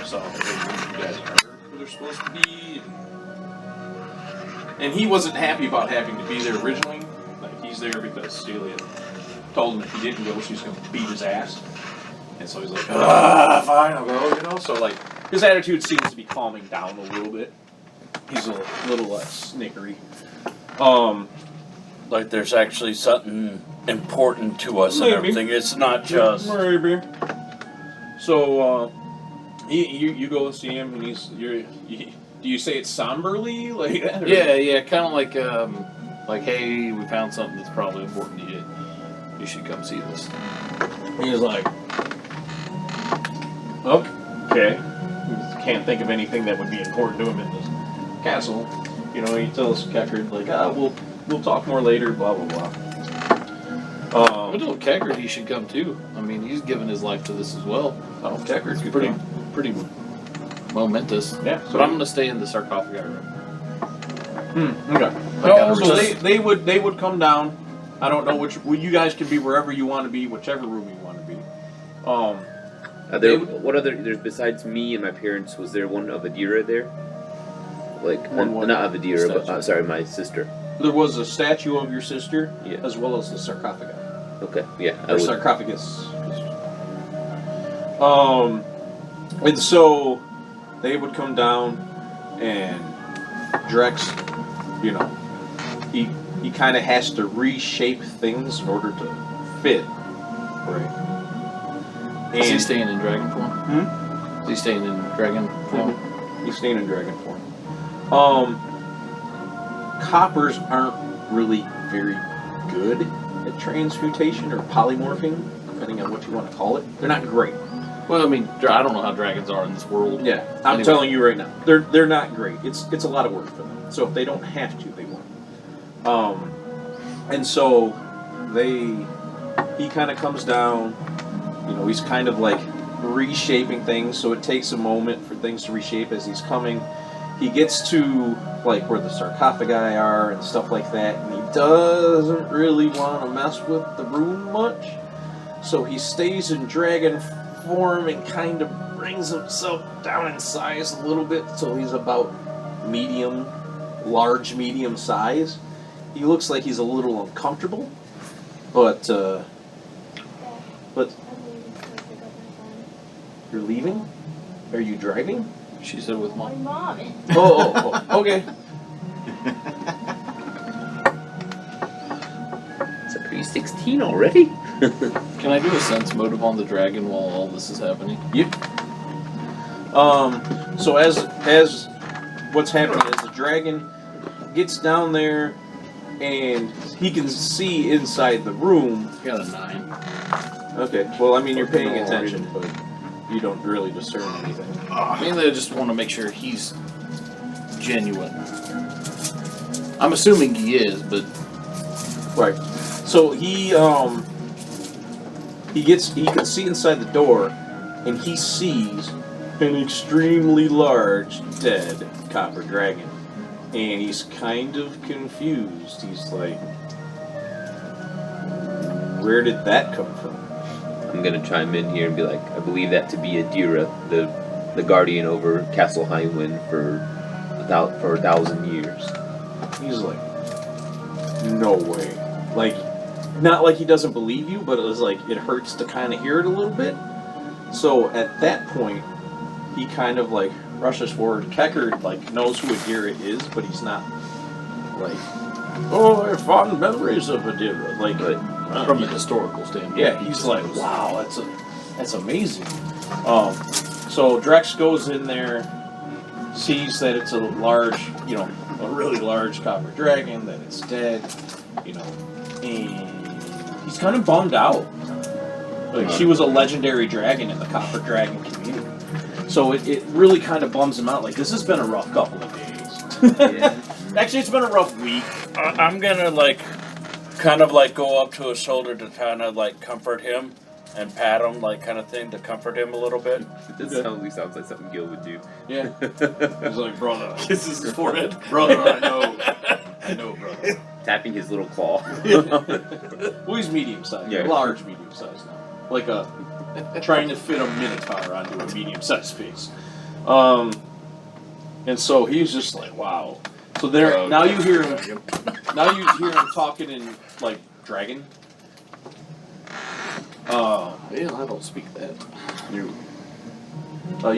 saw that you guys are where they're supposed to be. And he wasn't happy about having to be there originally. Like, he's there because Celia told him if he didn't go, she's going to beat his ass. And so he's like, fine, I'll go, you know? So, like, his attitude seems to be calming down a little bit. He's a little less snickery. Like there's actually something important to us Maybe. and everything. It's not just... Maybe. So, you go and see him, and do you say it somberly like that? Or? Yeah, kind of like, hey, we found something that's probably important to you. You should come see this. He's like, okay. He can't think of anything that would be important to him in this castle. You know, he tells Keckard, like, we'll talk more later, blah, blah, blah. I told Keckard he should come too. I mean, he's given his life to this as well. Oh, Keckard's pretty momentous. Yeah. But I'm going to stay in the sarcophagi room. Okay. So they would come down. I don't know which. Well, you guys can be wherever you want to be, whichever room you want to be. What other? There's besides me and my parents. Was there one of Adira there? Like One not of Adira, but statue. sorry, my sister. There was a statue of your sister, Yeah. as well as the sarcophagi. Okay, yeah. Or sarcophagus. And so they would come down, and Drex, you know, he kind of has to reshape things in order to fit, right? Is he staying in dragon form? Hmm? Is he staying in dragon form? He's staying in dragon form. Coppers aren't really very good at transmutation or polymorphing, depending on what you want to call it. They're not great. Well, I mean, I don't know how dragons are in this world. Yeah, I'm telling you right now, they're not great. It's a lot of work for them. So if they don't have to, they won't. And so he kind of comes down. You know, he's kind of like reshaping things. So it takes a moment for things to reshape as he's coming. He gets to like where the sarcophagi are and stuff like that, and he doesn't really want to mess with the room much. So he stays in dragon form and kind of brings himself down in size a little bit till he's about medium size. He looks like he's a little uncomfortable, but you're leaving? Are you driving? She said with My mom. mom. Oh, okay. It's a pre-16 already. Can I do a sense motive on the dragon while all this is happening? Yep. So as what's happening is the dragon gets down there and he can see inside the room. I got a 9. Okay. Well, I mean, you're paying attention, but you don't really discern anything. Mainly I just want to make sure he's genuine. I'm assuming he is, but... Right. So he can see inside the door, and he sees an extremely large dead copper dragon. And he's kind of confused. He's like, where did that come from? I'm gonna chime in here and be like, I believe that to be Adira, the guardian over Castle Highwind for 1,000 years. He's like, no way. Like, not like he doesn't believe you, but it was like, it hurts to kind of hear it a little bit. So at that point, he kind of like rushes forward. Keckard like knows who Adira is, but he's not like, oh, I have fond memories of Adira. Like, from a historical standpoint. yeah, he's like, wow, that's amazing. So Drex goes in there, sees that it's a large, a really large copper dragon, that it's dead, and he's kind of bummed out. Like, she was a legendary dragon in the copper dragon community. So it really kind of bums him out. Like, this has been a rough couple of days. Yeah. Actually, it's been a rough week. I'm gonna go up to his shoulder to kind of like comfort him and pat him, like kind of thing, to comfort him a little bit. This totally sounds like something Gil would do. Yeah. He's like, brother. Kisses his forehead. Brother, I know, brother. Tapping his little claw. Well, he's medium-sized. Yeah. Large medium-sized now. Like trying to fit a minotaur onto a medium-sized space. And so he's just like, wow. So there, now you hear him. Now you hear him talking in like dragon. Yeah, I don't speak that. You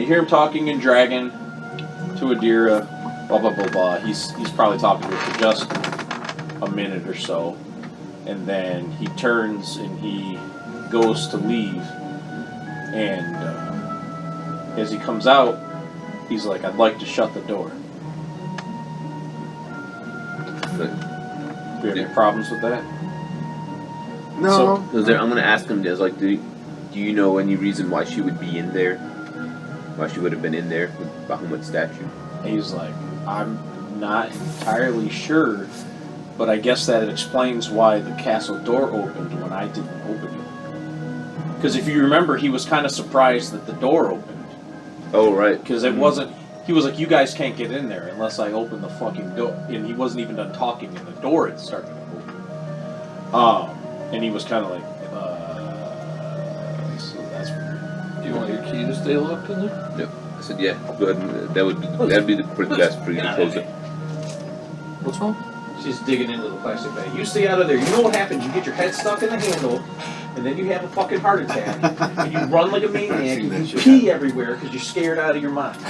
hear him talking in dragon to Adira. Blah blah blah blah. He's probably talking to her for just a minute or so, and then he turns and he goes to leave, and as he comes out, he's like, "I'd like to shut the door." Do you have any problems with that? No. So there, I'm going to ask him, do you know any reason why she would be in there? Why she would have been in there with Bahamut's statue? And he's like, I'm not entirely sure, but I guess that explains why the castle door opened when I didn't open it. Because if you remember, he was kind of surprised that the door opened. Oh, right. Because it wasn't... He was like, you guys can't get in there unless I open the fucking door. And he wasn't even done talking, and the door had started to open. And he was kind of like, so that's weird. Do you want your key to stay locked in there? No. I said, yeah, go ahead. That'd be the best for you to close it. What's wrong? She's digging into the plastic bag. You stay out of there. You know what happens? You get your head stuck in the handle, and then you have a fucking heart attack, and you run like a maniac, and you pee everywhere because you're scared out of your mind.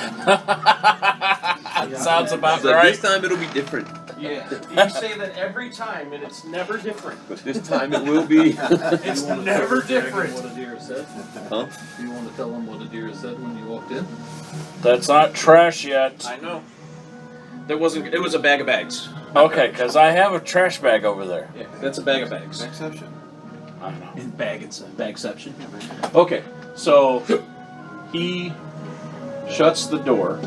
Sounds about So right. this time it'll be different. Yeah. You say that every time, and it's never different. But this time it will be. It's never different. What Adira said? Huh? Do you want to tell him what Adira said when you walked in? That's not trash yet. I know. There wasn't... It was a bag of bags. Okay, because I have a trash bag over there. Yeah, that's a bag of bags. Exception. I don't know. In bagception. Okay, so he shuts the door.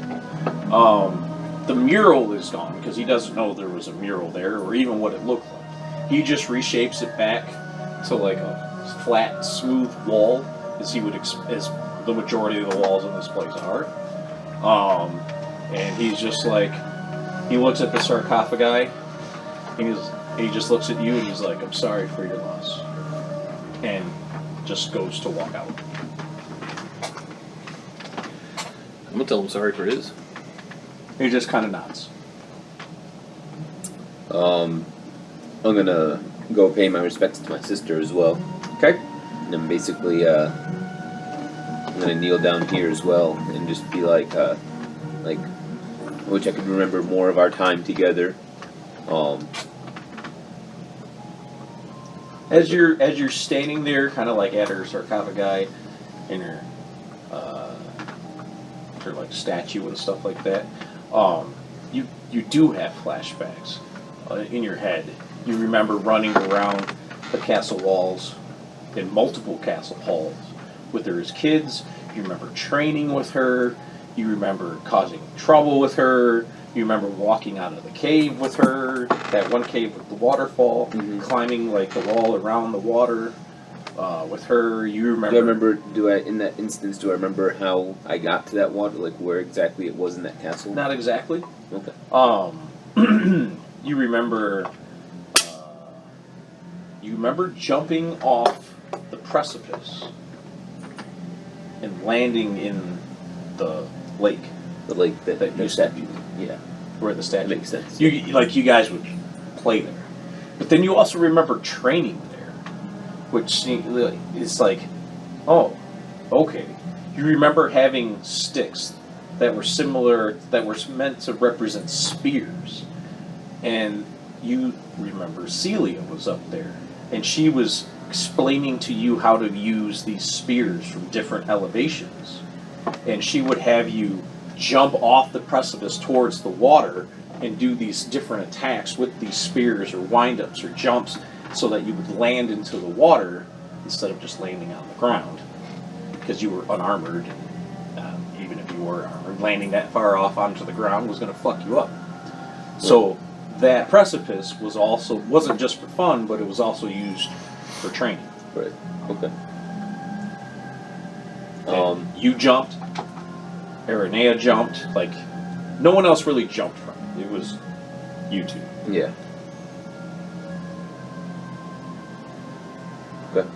The mural is gone because he doesn't know there was a mural there or even what it looked like. He just reshapes it back to like a flat, smooth wall, as as the majority of the walls in this place are. And he's just like, he looks at the sarcophagi, and he just looks at you and he's like, I'm sorry for your loss. And just goes to walk out. I'm gonna tell him sorry for his. He just kind of nods. I'm gonna go pay my respects to my sister as well. Okay. And then basically, I'm gonna kneel down here as well and just be like, I wish I could remember more of our time together. As you're standing there, kind of like at her sarcophagi, in her like statue and stuff like that, you do have flashbacks in your head. You remember running around the castle walls in multiple castle halls with her as kids. You remember training with her. You remember causing trouble with her. You remember walking out of the cave with her, that one cave with the waterfall, climbing like the wall around the water with her. You remember... In that instance, do I remember how I got to that water? Like where exactly it was in that castle? Not exactly. Okay. You remember... you remember jumping off the precipice and landing in the lake. The lake that you statue. Yeah, where the statue. That makes sense. You guys would play there, but then you also remember training there, which is like, oh, okay. You remember having sticks that were similar, that were meant to represent spears, and you remember Celia was up there, and she was explaining to you how to use these spears from different elevations, and she would have you jump off the precipice towards the water and do these different attacks with these spears or wind-ups or jumps so that you would land into the water instead of just landing on the ground because you were unarmored. Even if you were armored, landing that far off onto the ground was going to fuck you up. So that precipice wasn't just for fun, but it was also used for training. Right. Okay. You jumped. Aranea jumped. Like, no one else really jumped from it. It was you two. Yeah. Okay.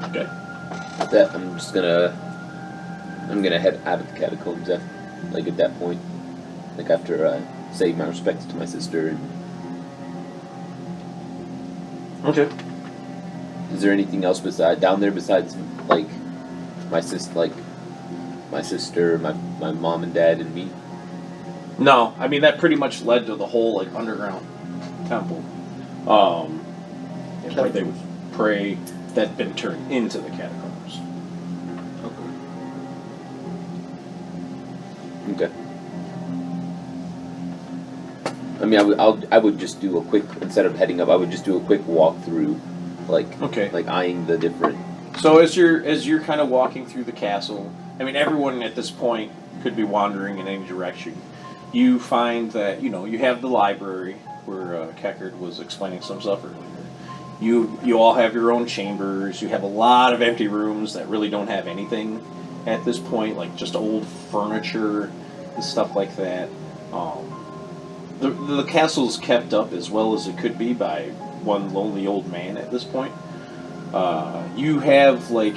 Okay. That I'm gonna head out of the catacombs at that point. Like after I say my respects to my sister. Okay. Is there anything else down there besides like my sister, my mom and dad and me? No, I mean that pretty much led to the whole like underground temple, and where they would pray that'd been turned into the catacombs. Okay. I mean, I would just do a quick, instead of heading up, I would just do a quick walk through, like eyeing the different. So as you're kind of walking through the castle, I mean everyone at this point could be wandering in any direction. You find that you have the library where Keckard was explaining some stuff earlier. You all have your own chambers. You have a lot of empty rooms that really don't have anything at this point, like just old furniture and stuff like that. The castle's kept up as well as it could be by one lonely old man at this point. You have like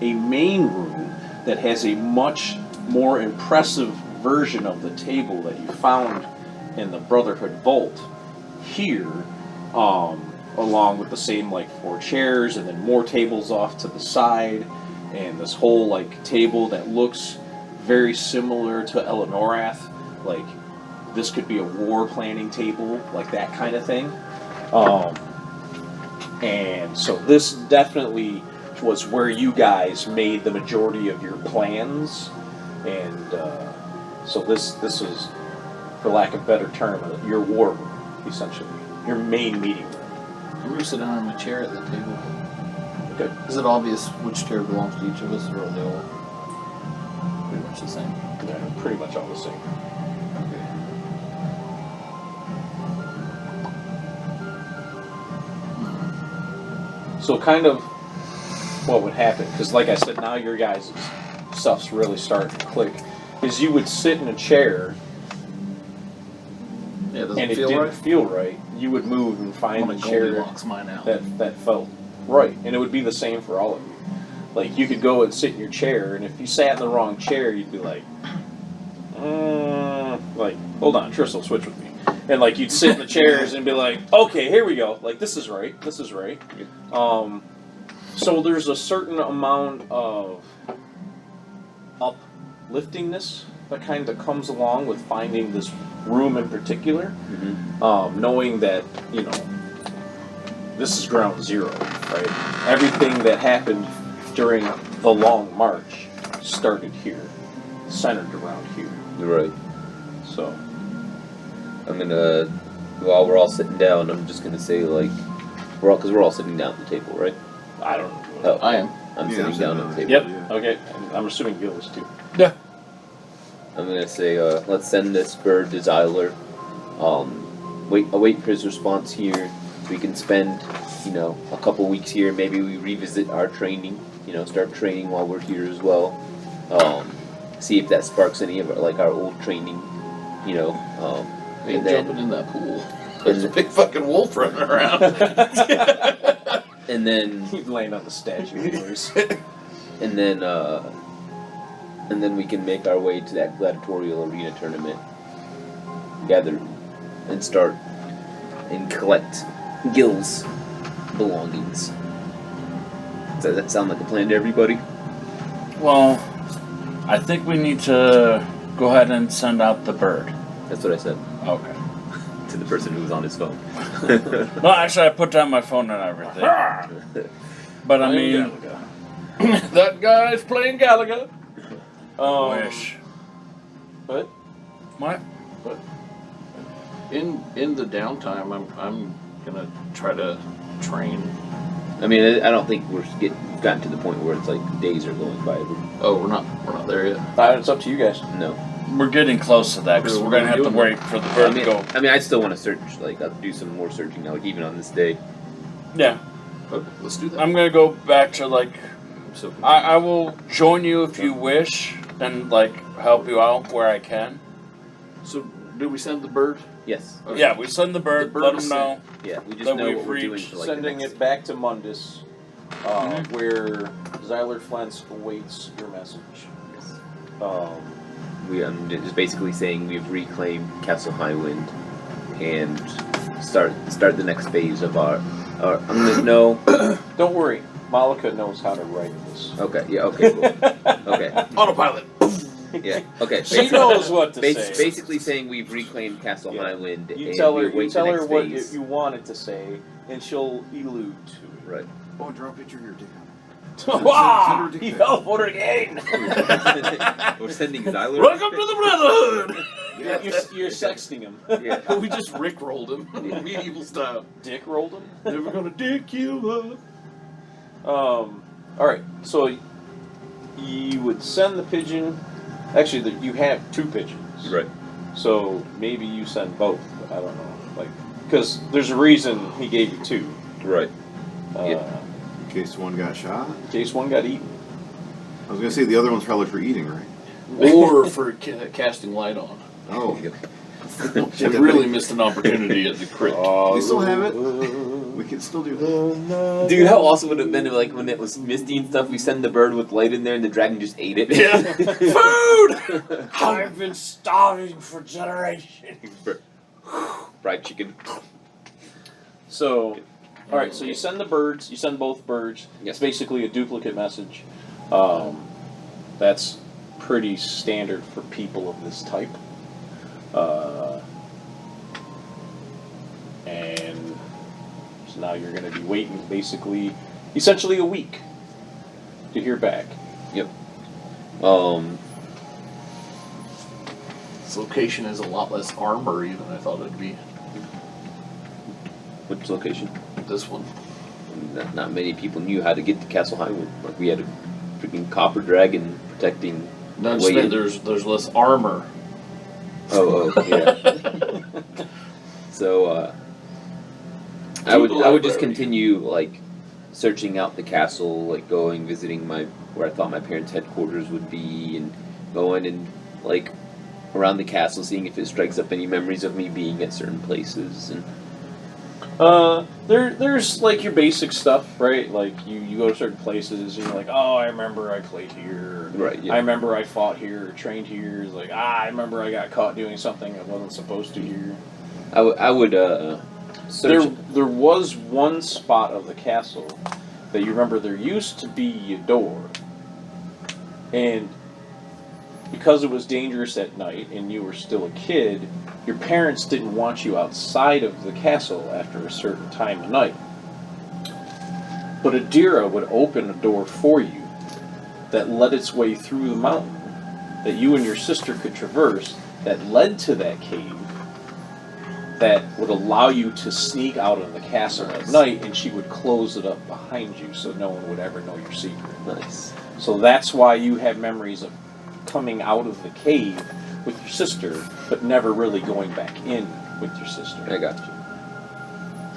a main room that has a much more impressive version of the table that you found in the Brotherhood Vault here, along with the same like 4 chairs and then more tables off to the side, and this whole like table that looks very similar to Elenorath. Like this could be a war planning table, like that kind of thing. And so this definitely was where you guys made the majority of your plans, and so this is, for lack of a better term, your war room, essentially, your main meeting room. I'm going to sit down in my chair at the table. Okay. Is it obvious which chair belongs to each of us, or are they all pretty much the same? Yeah, pretty much all the same. So kind of what would happen, because like I said, now your guys' stuff's really starting to click, is you would sit in a chair, Yeah, it doesn't and it feel didn't right. feel right. You would move and find I'm a gonna chair Goldilocks mine out. that felt right, and it would be the same for all of you. Like you could go and sit in your chair, and if you sat in the wrong chair, you'd be like, hold on, Tristan, switch with me. And like you'd sit in the chairs and be like, okay, here we go. Like this is right. This is right. So there's a certain amount of upliftingness that kind of comes along with finding this room in particular, knowing that this is ground zero, right? Everything that happened during the Long March started here, centered around here. Right. So I'm gonna, while we're all sitting down, I'm just gonna say like, because we're all sitting down at the table, right? I don't know. Oh, I am. I'm Yeah, sitting I'm down sitting at the down. table. Yep. Yeah. Okay. I'm assuming Gil is too. Yeah. I'm gonna say, let's send this bird to Xyler. Await his response here. We can spend, a couple weeks here. Maybe we revisit our training. Start training while we're here as well. See if that sparks any of our old training. Ain't And then, jumping in that pool. There's a big fucking wolf running around. and then, He's laying on the statue of yours. and then we can make our way to that gladiatorial arena tournament. Gather and start and collect Gil's belongings. Does that sound like a plan to everybody? Well, I think we need to go ahead and send out the bird. That's what I said Okay. to the person who was on his phone. Well, actually, I put down my phone and everything. But I mean, That guy's playing Gallagher. wish. What? What? In the downtime, I'm gonna try to train. I mean, I don't think gotten to the point where it's like days are going by. Oh, we're not there yet. It's up to you guys. No. We're getting close to that because Yeah, we're we're gonna have to doing wait for the bird to go. I mean, I still want to search. I'll do some more searching now, even on this day. Yeah, Okay, let's do that. I'm gonna go back to I'm so confused. I will join you if you wish, and help you out where I can. So, did we send the bird? Yes. Okay. Yeah, we send the bird. The bird let is them know. Yeah. We just That know we've what we're doing reached for Sending it back to Mundus where Zyler Flens awaits your message. I'm just basically saying we've reclaimed Castle Highwind and start the next phase of our no. Don't worry, Malika knows how to write this. Okay, yeah, okay, cool. Okay. Autopilot. Yeah, okay. She knows what to say. Basically saying we've reclaimed Castle Highwind You and tell we her, await you tell the her next what phase. you want it to say, and she'll allude to it. Right. Oh, draw a picture of your dick. Wow! He fell for it again! We're sending Zyler. Welcome to the Brotherhood! You're sexting him. Yeah. We just rickrolled him, medieval style. Dick rolled him? Never gonna dick you up. Alright, so you would send the pigeon. Actually, you have 2 pigeons. Right. So maybe you send both. I don't know. Because there's a reason he gave you 2. Right. In case one got shot. In case one got eaten. I was gonna say the other one's probably for eating, right? Or for casting light on. Oh. We really missed an opportunity at the crypt. We still have it. We can still do that. Dude, how awesome would it have been if, like, when it was misty and stuff, we send the bird with light in there and the dragon just ate it? Yeah. Food! I've been starving for generations. Fried chicken. So, alright, so you send the birds, you send both birds. Yes. It's basically a duplicate message. That's pretty standard for people of this type. And so now you're going to be waiting essentially a week to hear back. Yep. This location has a lot less armory than I thought it'd be. Which location? This one. Not many people knew how to get to Castle Highwind. Like, we had a freaking copper dragon protecting. No, I the way just meant in. there's less armor. Oh, yeah. So, I would just continue, like, searching out the castle, like going visiting where I thought my parents' headquarters would be, and going and like around the castle, seeing if it strikes up any memories of me being at certain places. And there's like your basic stuff, right? Like you go to certain places and you're like, oh, I remember I played here. Right. Yeah. I remember I fought here, or trained here. It's like, I remember I got caught doing something I wasn't supposed to here. I would search. There was one spot of the castle that you remember there used to be a door, and because it was dangerous at night and you were still a kid, your parents didn't want you outside of the castle after a certain time of night. But Adira would open a door for you that led its way through the mountain that you and your sister could traverse, that led to that cave, that would allow you to sneak out of the castle at night, and she would close it up behind you so no one would ever know your secret. Nice. So that's why you have memories of coming out of the cave with your sister, but never really going back in with your sister. I got you.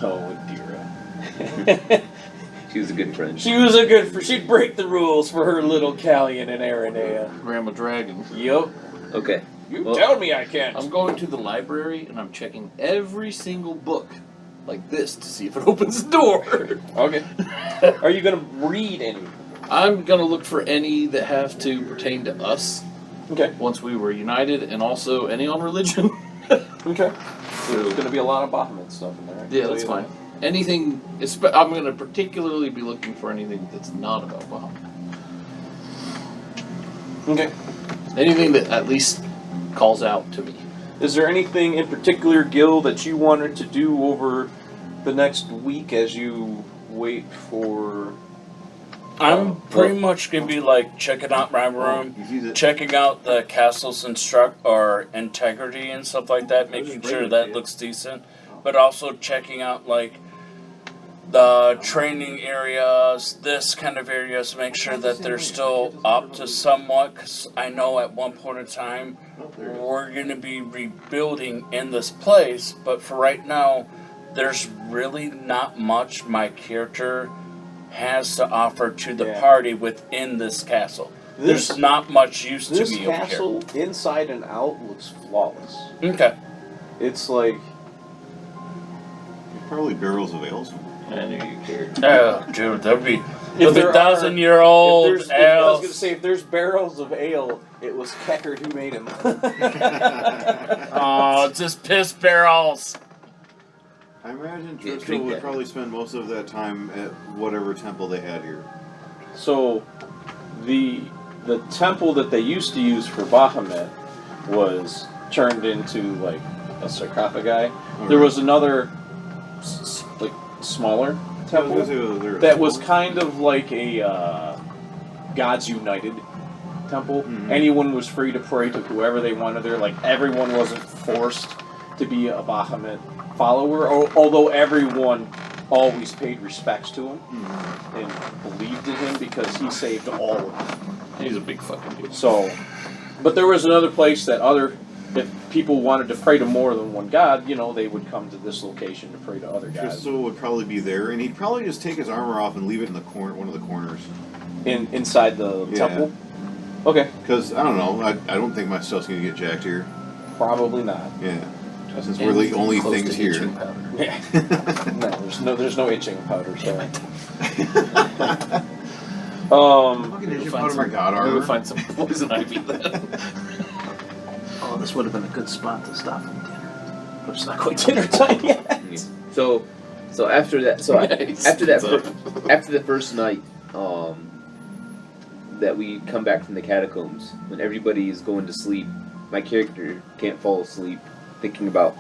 Oh, Adira. She was a good friend. She was a good friend. She'd break the rules for her little Khalion and Aranea. Grandma Dragon. Yup. Okay. You Well, tell me I can't. I'm going to the library and I'm checking every single book like this to see if it opens the door. Okay. Are you going to read any? I'm going to look for any that have to pertain to us Okay. once we were united, and also any on religion. Okay. There's going to be a lot of Bahamut stuff in there. I can Yeah, tell that's you fine. that. Anything, I'm going to particularly be looking for anything that's not about Bahamut. Okay. Anything that at least calls out to me. Is there anything in particular, Gil, that you wanted to do over the next week as you wait for... I'm pretty much gonna be like checking out my room, checking out the castle's integrity and stuff like that, making sure that looks decent, but also checking out like the training areas, this kind of areas, make sure that they're still up to somewhat. Because I know at one point in time we're gonna be rebuilding in this place, but for right now, there's really not much my character has to offer to the party within this castle. There's not much use to This be over castle, inside and out, looks flawless. here. Okay. It's like... Probably barrels of ales. I knew you cared. Oh, dude, that'd be If a dozen-year-old I was ale. going to say, if there's barrels of ale, it was Keckert who made them. Oh, just piss barrels. I imagine Yeah, Tristan drink would that. probably spend most of that time at whatever temple they had here. So, the temple that they used to use for Bahamut was turned into like a sarcophagi. There was another like smaller temple that was kind of like a Gods United temple. Mhm. Anyone was free to pray to whoever they wanted there. Like everyone wasn't forced to be a Bahamut follower, although everyone always paid respects to him and believed in him because he saved all of them. He's a big fucking dude. So, but there was another place that if people wanted to pray to more than one god, they would come to this location to pray to other gods. Tristan would probably be there, and he'd probably just take his armor off and leave it in the corner, one of the corners. Inside the Yeah. temple? Okay. Because, I don't know, I don't think my stuff's going to get jacked here. Probably not. Yeah. Since we're the only things here. Yeah. there's no itching powder, so. Fucking itching find powder my some- god Maybe we'll armor. find some poison ivy then. Oh, this would have been a good spot to stop at dinner. But it's not quite dinner time yet. So after that, Nice. after the first night, that we come back from the catacombs, when everybody is going to sleep, my character can't fall asleep, thinking about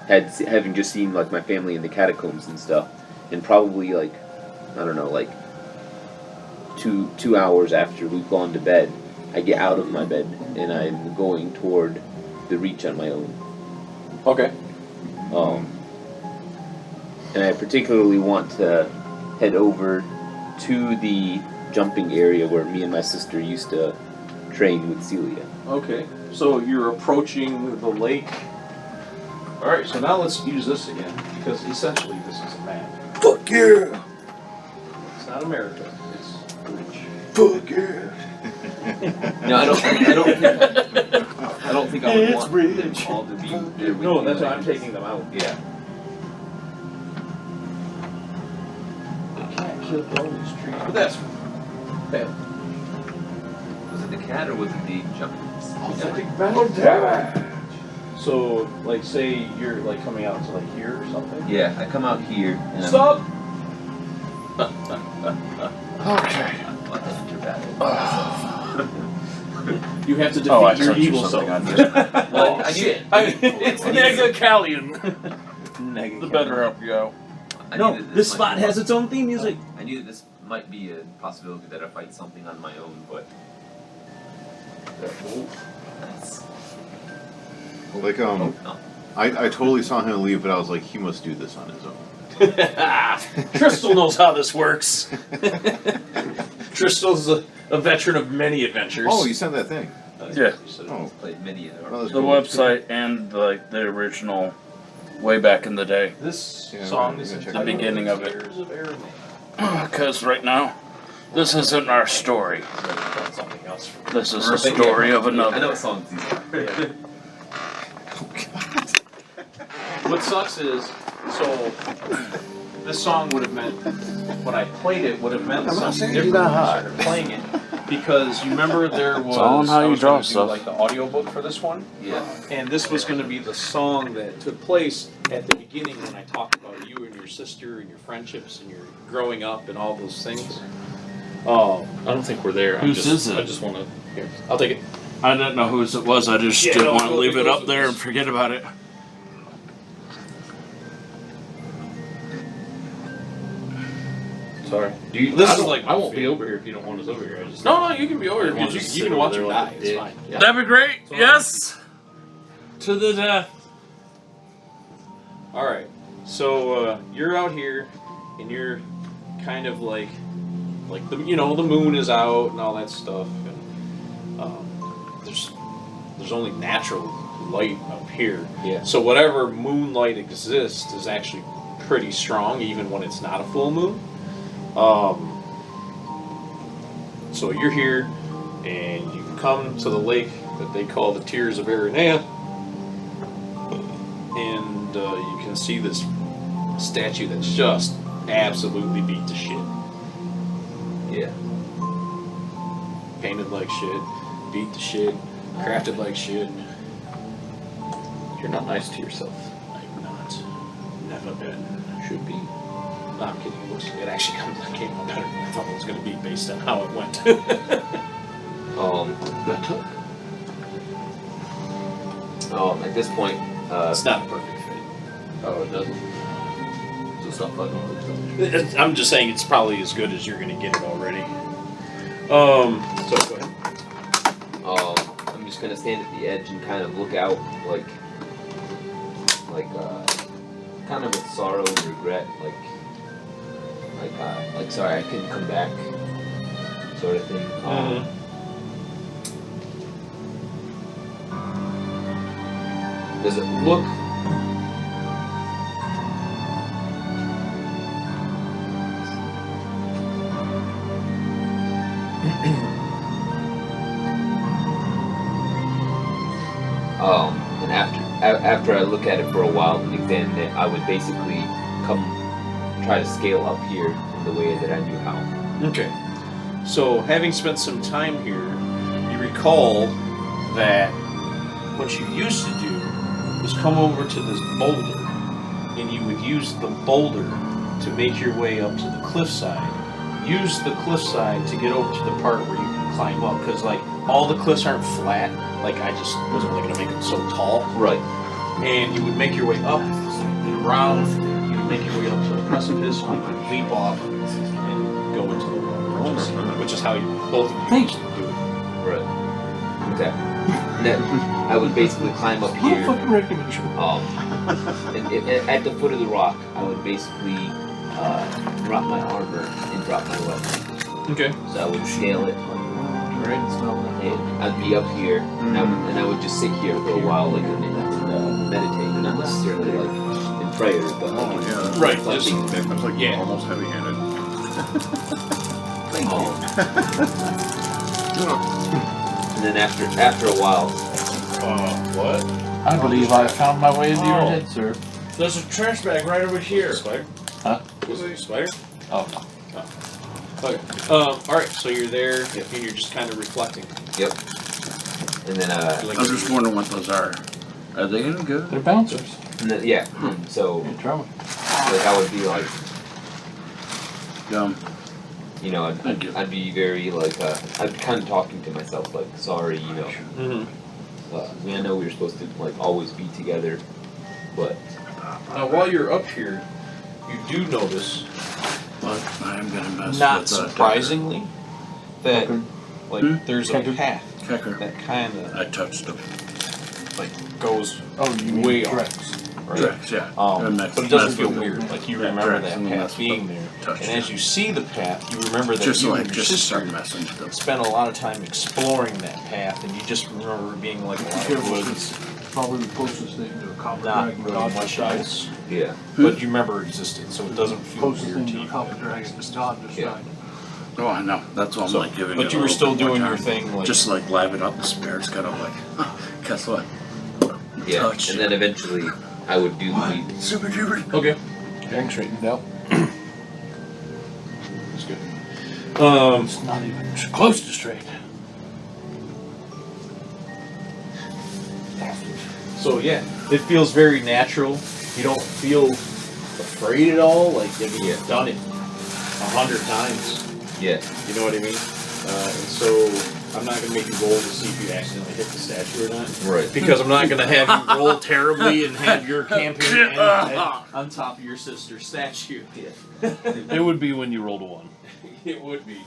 having just seen like my family in the catacombs and stuff, and probably like I don't know, like 2 hours after we've gone to bed, I get out of my bed and I'm going toward the Reach on my own. Okay. And I particularly want to head over to the jumping area where me and my sister used to train with Celia. Okay. So you're approaching the lake. Alright, so now let's use this again, because essentially this is a map. Fuck yeah! It's not America, it's Reach. Fuck yeah! No, I don't think I would want them all to be there with No, me that's why like I'm this. taking them out. Yeah. I can't kill all these trees. But that's bad. Was it the cat or was it the jumping? Battle damage! So, like, say you're, like, coming out to, like, here or something? Yeah, I come out here and Stop! Okay. You have to defeat Oh, I your touched evil something self. on this. Well, I knew it. It's Nega Khalion. Negative. The better up you go. I knew that this might spot be has its own theme music. I knew that this might be a possibility that I fight something on my own, but that's Like, no. I totally saw him leave, but I was like, he must do this on his own. Crystal knows how this works. Crystal's a veteran of many adventures. Oh, you sent that thing. Yeah. Oh. Played many of Oh, them. that's The cool. website and like the original, way back in the day. This Yeah, song we're is gonna check The beginning of it. Tears of Aramaic. Because right now, this isn't our story. That's something else. This is the story of I know another. what songs these are. What sucks is, so this song would have meant, when I played it, would have meant something different when I started playing it. Because you remember there was, all in how I you was draw gonna do, stuff. like the audiobook for this one. Yeah. And this was going to be the song that took place at the beginning when I talked about you and your sister and your friendships and your growing up and all those things. I don't think we're there. Whose is it? I just want to. Here, I'll take it. I didn't know whose it was. I just Yeah, didn't no, want to it leave it goes up with there this. and forget about it. Sorry. Do you, This I is don't- like I won't be over here if you don't want us over here. I just No, you can be over I here wanna because just you sit can watch over him there die. like a It's dick. fine. Yeah. That'd be great. So- Yes. To the death. All right. So you're out here, and you're kind of like the the moon is out and all that stuff, and there's only natural light up here. Yeah. So whatever moonlight exists is actually pretty strong, even when it's not a full moon. So you're here, and you come to the lake that they call the Tears of Aranea, and you can see this statue that's just absolutely beat to shit. Yeah. Painted like shit, beat to shit, crafted like shit. You're not nice to yourself. I'm not. Never been. Should be. No, I'm kidding. It actually came out better than I thought it was going to be based on how it went. At this point, It's not a perfect fit. oh, it doesn't. So it's not fucking. I'm just saying it's probably as good as you're going to get it already. So go ahead. I'm just gonna stand at the edge and kind of look out, like, kind of with sorrow and regret, like sorry I couldn't come back, sort of thing. Does it look? And after I look at it for a while and examine it, I would basically try to scale up here in the way that I knew how. Okay. So, having spent some time here, you recall that what you used to do was come over to this boulder, and you would use the boulder to make your way up to the cliffside. Use the cliffside to get over to the part where you can climb up, because, like, all the cliffs aren't flat. Like, I just wasn't really going to make them so tall. Right. And you would make your way up and around. You would make your way up to the precipice. You would leap off and go into the water, which is how you both of you used to do it. Right. Okay. And then I would basically climb up here. And at the foot of the rock, I would basically drop my armor and drop my weapon. Okay. So I would scale it. And I'd be up here, and I would just sit here for a while, like, and meditate, not necessarily like in prayer, but like, Right. reflecting. That's like Yeah. almost heavy-handed. And then after a while, What? I believe I found my way into your Oh. head, sir. There's a trash bag right over here. Spider? Huh? Was it a spider? Oh. Okay. Alright, so you're there, and you're just kind of reflecting. yep. And then I was just wondering what those are. Are they any good? They're bouncers. and then, yeah. And so You're trouble. like I would be like, Dumb. you know, Thank you. I'd be very like, I'd be kind of talking to myself, like, sorry, you know. Mm-hmm. I mean, I know we were supposed to like always be together, but Now, while you're up here, you do notice, But I am gonna mess not with surprisingly, that like there's a Kecker. path Kecker. that kind of I touched them. like goes Oh, you mean way correct. off. Right? Drex, yeah. But it doesn't feel weird. Like you remember Drex that and path that's being there, touched and as it. you see the path, you remember that Just you so I and your just sister start messing with them. spent a lot of time exploring that path, and you just remember it being like a lot of woods, Probably the closest thing to a copper not dragon. really God much just died. else. yeah. But you remember it existed, so it doesn't feel Closest weird thing to to a you. copper dragon is God just Yeah. died. Oh, I know. That's why I'm So, like giving but it you a were little still bit more doing your time. thing, like Just like liven up the spirits, kind of like, guess what? Yeah. Touch. And then eventually I would do the Super duper. okay, Dragon straightened out. that's good. It's not even close to straight. So yeah, it feels very natural. You don't feel afraid at all. Like I mean, you've done it 100 times. yeah. You know what I mean? And so I'm not gonna make you roll to see if you accidentally hit the statue or not. Right. Because I'm not gonna have you roll terribly and have your campaign end on top of your sister's statue. It would be when you rolled a 1. It would be.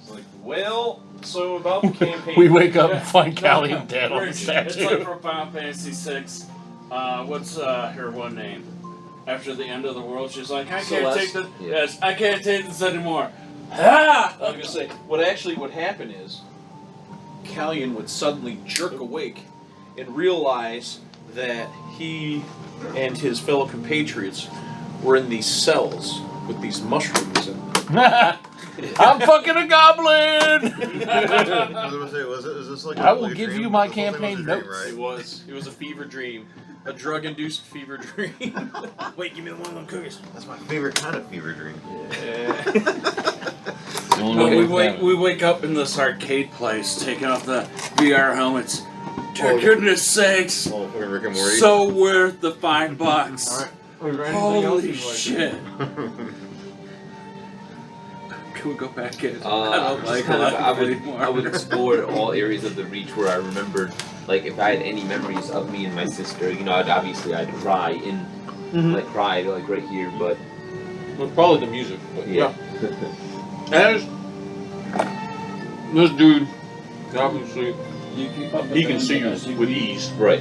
It's like, well, so about the campaign. We wake up and find Khalion dead on the It's statue. like from Final Fantasy VI. What's her one name? After the end of the world, she's like, I can't Celeste? take this. Yeah. Yes, I can't take this anymore. Ah! I was gonna say, what actually would happen is, Khalion would suddenly jerk awake and realize that he and his fellow compatriots were in these cells with these mushrooms in them. I'm fucking a goblin! I was gonna say, is this like I will like a give dream? you my This whole thing was a campaign dream, notes. right? It was a fever dream. A drug-induced fever dream. Wait, give me one of them cookies. That's my favorite kind of fever dream. We wake up in this arcade place, taking off the VR helmets. For goodness sakes, Oh, Rick and Morty. so worth the $5. Alright. Holy shit. Can we go back in? I don't like kind of, life anymore. I would explore all areas of the Reach where I remembered, like if I had any memories of me and my sister, you know, I'd cry in, cry like right here, but Well, probably the music. But yeah. As this dude, obviously, he can see you with ease. Right.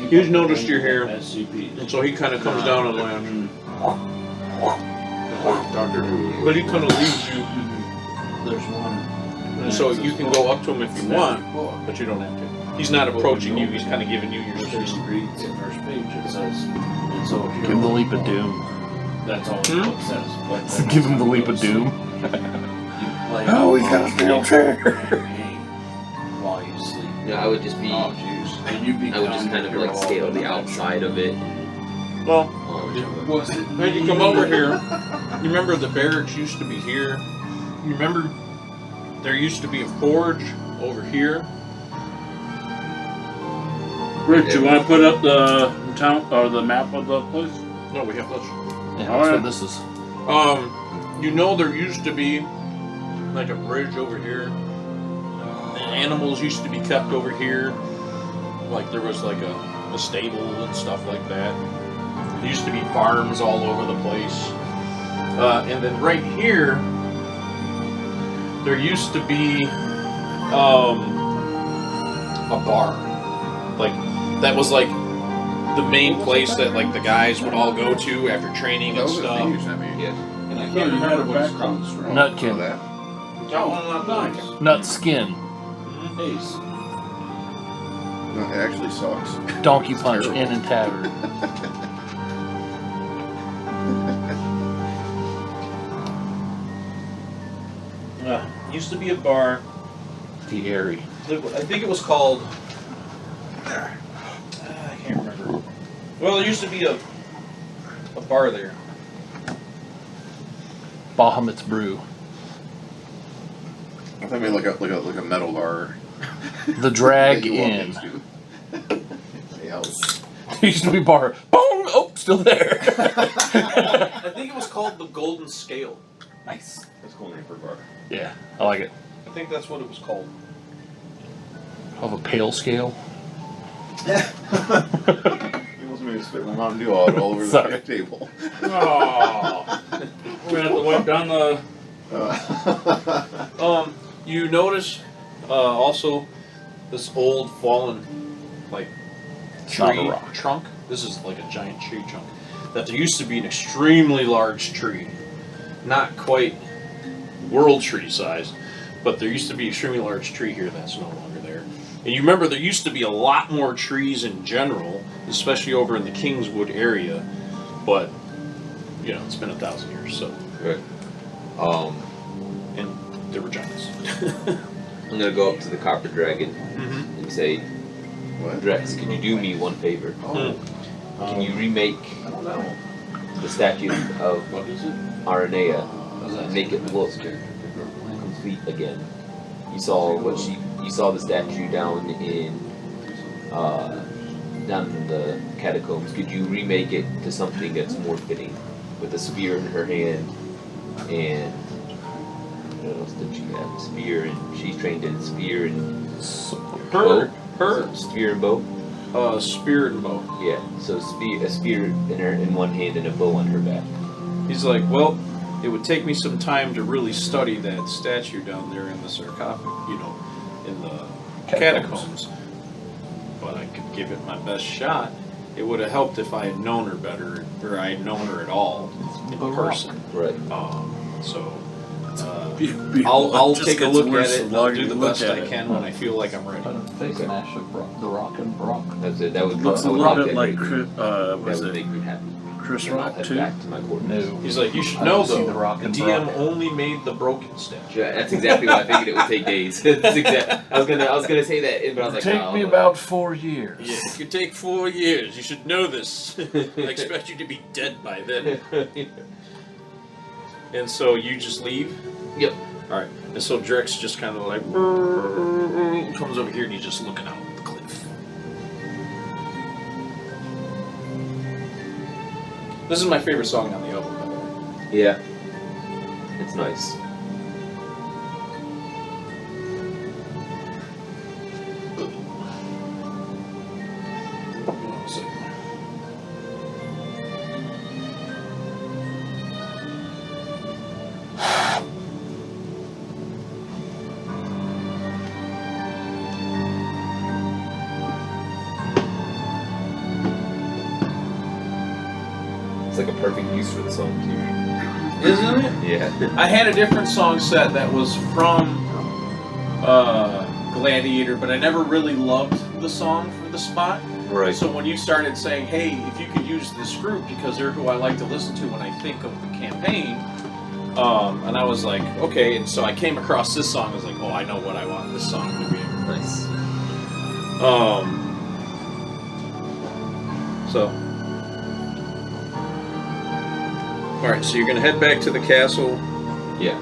He's noticed you're here, SCP. and so he kind of comes down and lands. Doctor Who. But he kind of leaves you, There's one. and so you can go up to him if you want, but you don't have to. He's not approaching you, he's kind of giving you your space. Reads the first page. It says, it's all Give him the leap of doom. That's all the book says. But Give him the leap of doom. Oh, he's got a steel chair. While you sleep. Yeah, I would just be, Oh, juice. And you I would just kind of like scale the outside of it. Well, Was it? as you come over here, you remember the barracks used to be here. You remember there used to be a forge over here. Rich, you want to put up the town or the map of the place? No, we have this. Yeah, that's what this is. You know there used to be like a bridge over here. The animals used to be kept over here. Like there was like a stable and stuff like that. There used to be farms all over the place. And then right here, there used to be a bar. Like that was like the main place that like the guys would all go to after training and stuff. Yeah. And I can't remember what it's called. Nutkin. Nice. Nut skin. Ace. No, it actually sucks. Donkey punch in and tavern. Used to be a bar. The Airy. I think it was called. I can't remember. Well, there used to be a bar there. Bahamut's Brew. I thought maybe like a metal bar. The Drag that you walk Inn. into. Yeah, There used to be bar. Boom! Oh, still there. I think it was called the Golden Scale. Nice. that's cool name for a bar. Yeah, I like it. I think that's what it was called. Of a pale scale. He wants me to spit my Mountain Dew all over Sorry. the table. Oh. We're gonna have to wipe down the. You notice also this old fallen like Not a tree rock. trunk. This is like a giant tree trunk. That there used to be an extremely large tree, not quite world tree size, but there used to be an extremely large tree here that's no longer there. And you remember there used to be a lot more trees in general, especially over in the Kingswood area, but you know it's been 1,000 years, so Right. and there were giants. I'm gonna go up to the Copper Dragon and say, What? Drex, can you do me one favor? Oh, Can you remake I don't know. the statue of What is it? Aranea and make it look complete again? You saw the statue down in the catacombs. Could you remake it to something that's more fitting, with a spear in her hand and what else did she have? Spear, and she's trained in spear and Her spear and bow. spear and bow. Yeah, so a spear in one hand and a bow on her back. He's like, well, it would take me some time to really study that statue down there in the sarcophagus, in the catacombs. But I could give it my best shot. It would have helped if I had known her better, or I had known her at all in person. Right. I'll Just take a gets look at worse it. the And I'll longer do you the look best at I it. can when I feel like I'm ready. Face and Ash of the Rock and Brock. That's it. That would Looks a that would little make bit that like great. was That would it make me happy. Chris and I'll Rock head too? back to my quarters. No. He's like, you should I know don't see though, The Rock the and DM Brock. only made the broken statue. Yeah, that's exactly why I figured it would take days. That's I was gonna say that, but I was like, Take no, me about 4 years. Yeah, it could take 4 years. You should know this. I expect you to be dead by then. And so you just leave? Yep. Alright. And so Drex just kind of like comes over here and he's just looking out at the cliff. This is my favorite song on the album, by the way. Yeah. It's nice. It's like a perfect use for the song too. Isn't it? Yeah. I had a different song set that was from Gladiator, but I never really loved the song for the spot. Right. So when you started saying, hey, if you could use this group because they're who I like to listen to when I think of the campaign, and I was like, okay, and so I came across this song, I was like, oh, I know what I want this song to be. Nice. Alright, so you're gonna head back to the castle. Yeah.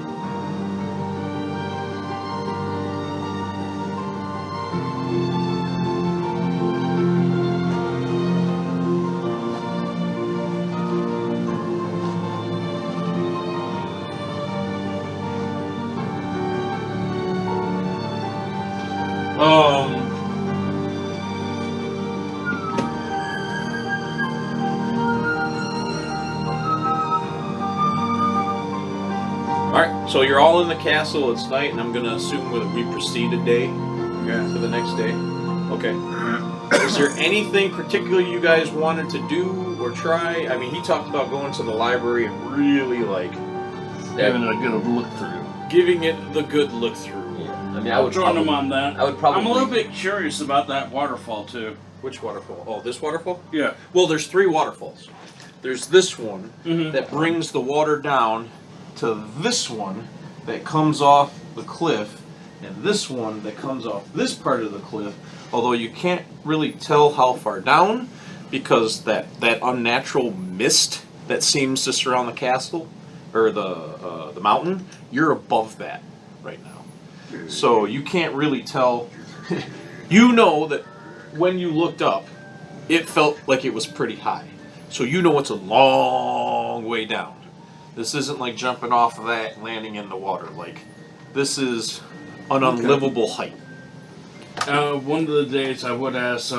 Alright, so you're all in the castle, it's night, and I'm gonna assume that we proceed a day to the next day. Okay. Is there anything particular you guys wanted to do or try? I mean, he talked about going to the library and really, like, Giving it a good look through. giving it the good look through. Yeah. I mean, I would Join them probably, on that. I would probably. I'm a little bit curious about that waterfall too. Which waterfall? Oh, this waterfall? Yeah. Well, there's 3 waterfalls. There's this one Mhm. that brings the water down to this one that comes off the cliff, and this one that comes off this part of the cliff, although you can't really tell how far down because that unnatural mist that seems to surround the castle or the mountain, you're above that right now. So you can't really tell. You know that when you looked up, it felt like it was pretty high. So you know it's a long way down. This isn't like jumping off of that and landing in the water. Like, this is an unlivable height. One of the days I would ask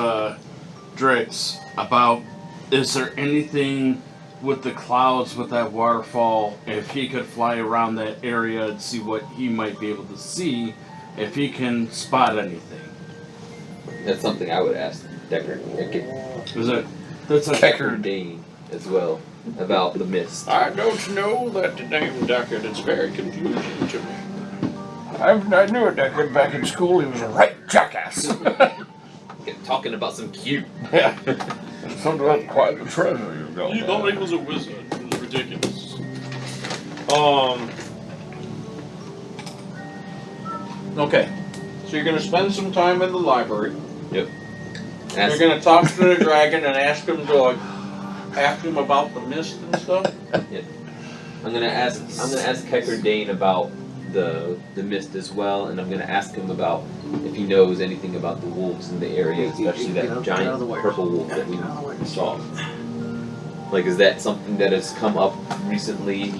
Drix about, is there anything with the clouds with that waterfall, if he could fly around that area and see what he might be able to see, if he can spot anything. That's something I would ask Decker. Is it? That's a Decker Dane as well about the mist. I don't know that the name Deckard. It's very confusing to me. I knew a Deckard back in school. He was a right jackass. Talking about some cute. Yeah. Something about quite the treasure you've got. You thought he was a wizard. It was ridiculous. Okay. So you're gonna spend some time in the library. Yep. You're gonna talk to the dragon and ask him to like, ask him about the mist and stuff. Yep. I'm gonna ask Kecker Dane about the mist as well, and I'm gonna ask him about if he knows anything about the wolves in the area, especially that giant purple wolf that we saw. Like, is that something that has come up recently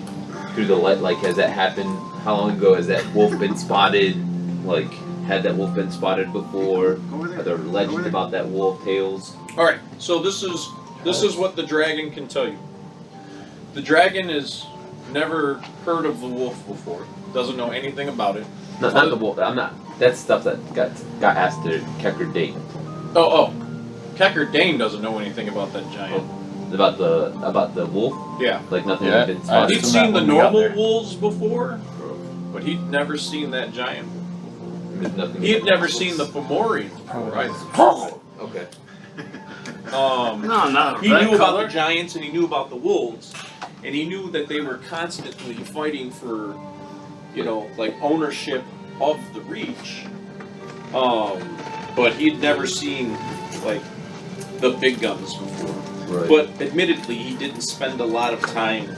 through the light? Like, has that happened? How long ago has that wolf been spotted? Like, had that wolf been spotted before? Are there legends about that wolf, tales? All right. So this is what the dragon can tell you. The dragon has never heard of the wolf before. Doesn't know anything about it. Not the wolf. I'm not. That's stuff that got asked to Kecker Dane. Oh. Kecker Dane doesn't know anything about that giant. About the wolf? Yeah. Like nothing Yeah, had been spotted. He'd Asked him seen that the when we got normal there. wolves before, but he'd never seen that giant wolf. There's nothing. He had never seen the Fomori before either. Okay. No, not He that knew about color. the giants and he knew about the wolves, and he knew that they were constantly fighting for, like ownership of the Reach. But he'd never seen like the big guns before. Right. But admittedly, he didn't spend a lot of time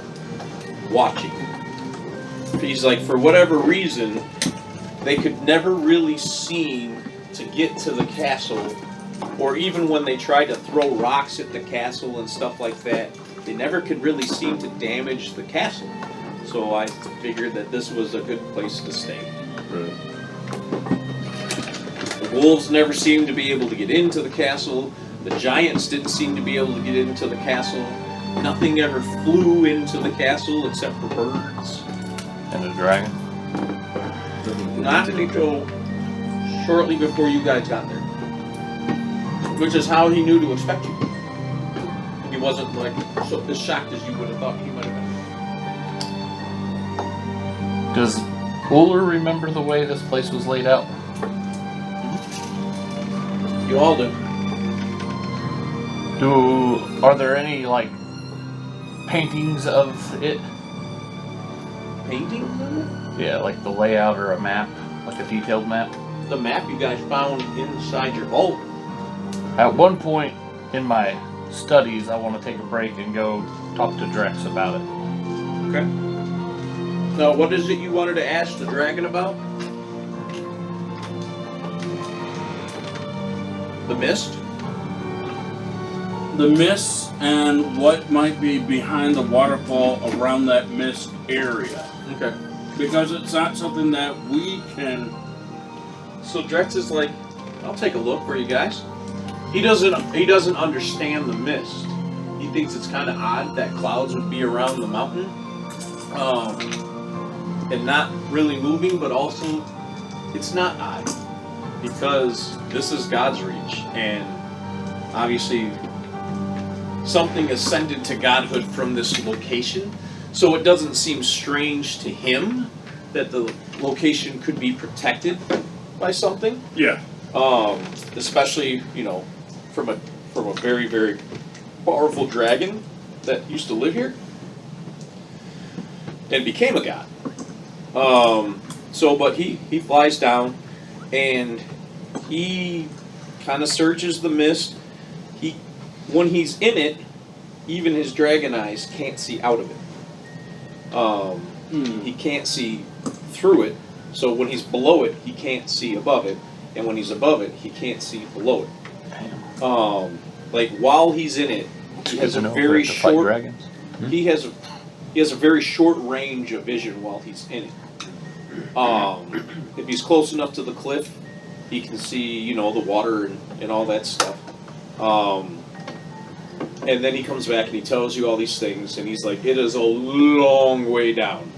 watching. He's like, for whatever reason, they could never really seem to get to the castle, or even when they tried to throw rocks at the castle and stuff like that, they never could really seem to damage the castle. So I figured that this was a good place to stay. Right. The wolves never seemed to be able to get into the castle. The giants didn't seem to be able to get into the castle. Nothing ever flew into the castle except for birds. And a dragon. Not until shortly before you guys got there. Which is how he knew to expect you. He wasn't like so as shocked as you would have thought he might have been. Does Uller remember the way this place was laid out? You all do. Are there any like paintings of it? Paintings of it? Yeah, like the layout or a map, like a detailed map. The map you guys found inside your vault. At one point in my studies, I want to take a break and go talk to Drex about it. Okay. Now, what is it you wanted to ask the dragon about? The mist? The mist and what might be behind the waterfall around that mist area. Okay. Because it's not something that we can. So Drex is like, I'll take a look for you guys. He doesn't understand the mist. He thinks it's kind of odd that clouds would be around the mountain, and not really moving, but also it's not odd because this is God's reach, and obviously something ascended to godhood from this location, so it doesn't seem strange to him that the location could be protected by something. Yeah. Especially, from a very, very powerful dragon that used to live here and became a god. But he flies down and he kind of searches the mist. When he's in it, even his dragon eyes can't see out of it. He can't see through it. So when he's below it, he can't see above it, and when he's above it, he can't see below it. While he's in it, he has a very short. Dragons? He has a very short range of vision while he's in it. If he's close enough to the cliff, he can see the water and all that stuff. And then he comes back and he tells you all these things, and he's like, it is a long way down.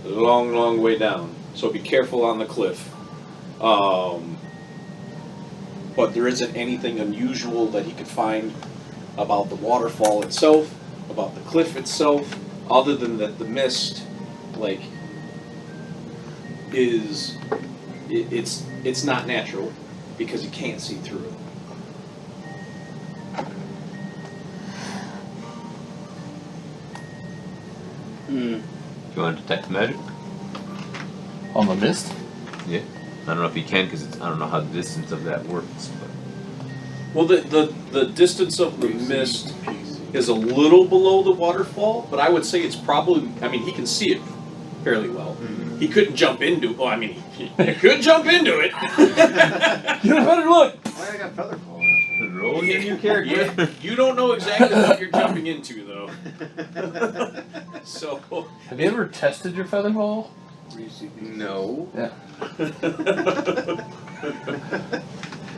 A long, long way down. So be careful on the cliff. But there isn't anything unusual that he could find about the waterfall itself, about the cliff itself, other than that the mist, it's not natural because you can't see through it. Do you want to detect magic? On the mist? Yeah. I don't know if you can because I don't know how the distance of that works. But. Well, the distance of the mist is a little below the waterfall, but I would say it's probably. I mean, he can see it fairly well. Mm-hmm. He couldn't jump into. Well, I mean, he could jump into it. You better look. Why I got feather fall? Roll your new character. Yeah, you don't know exactly what you're jumping into, though. So. Have you ever tested your feather ball? No. Yeah.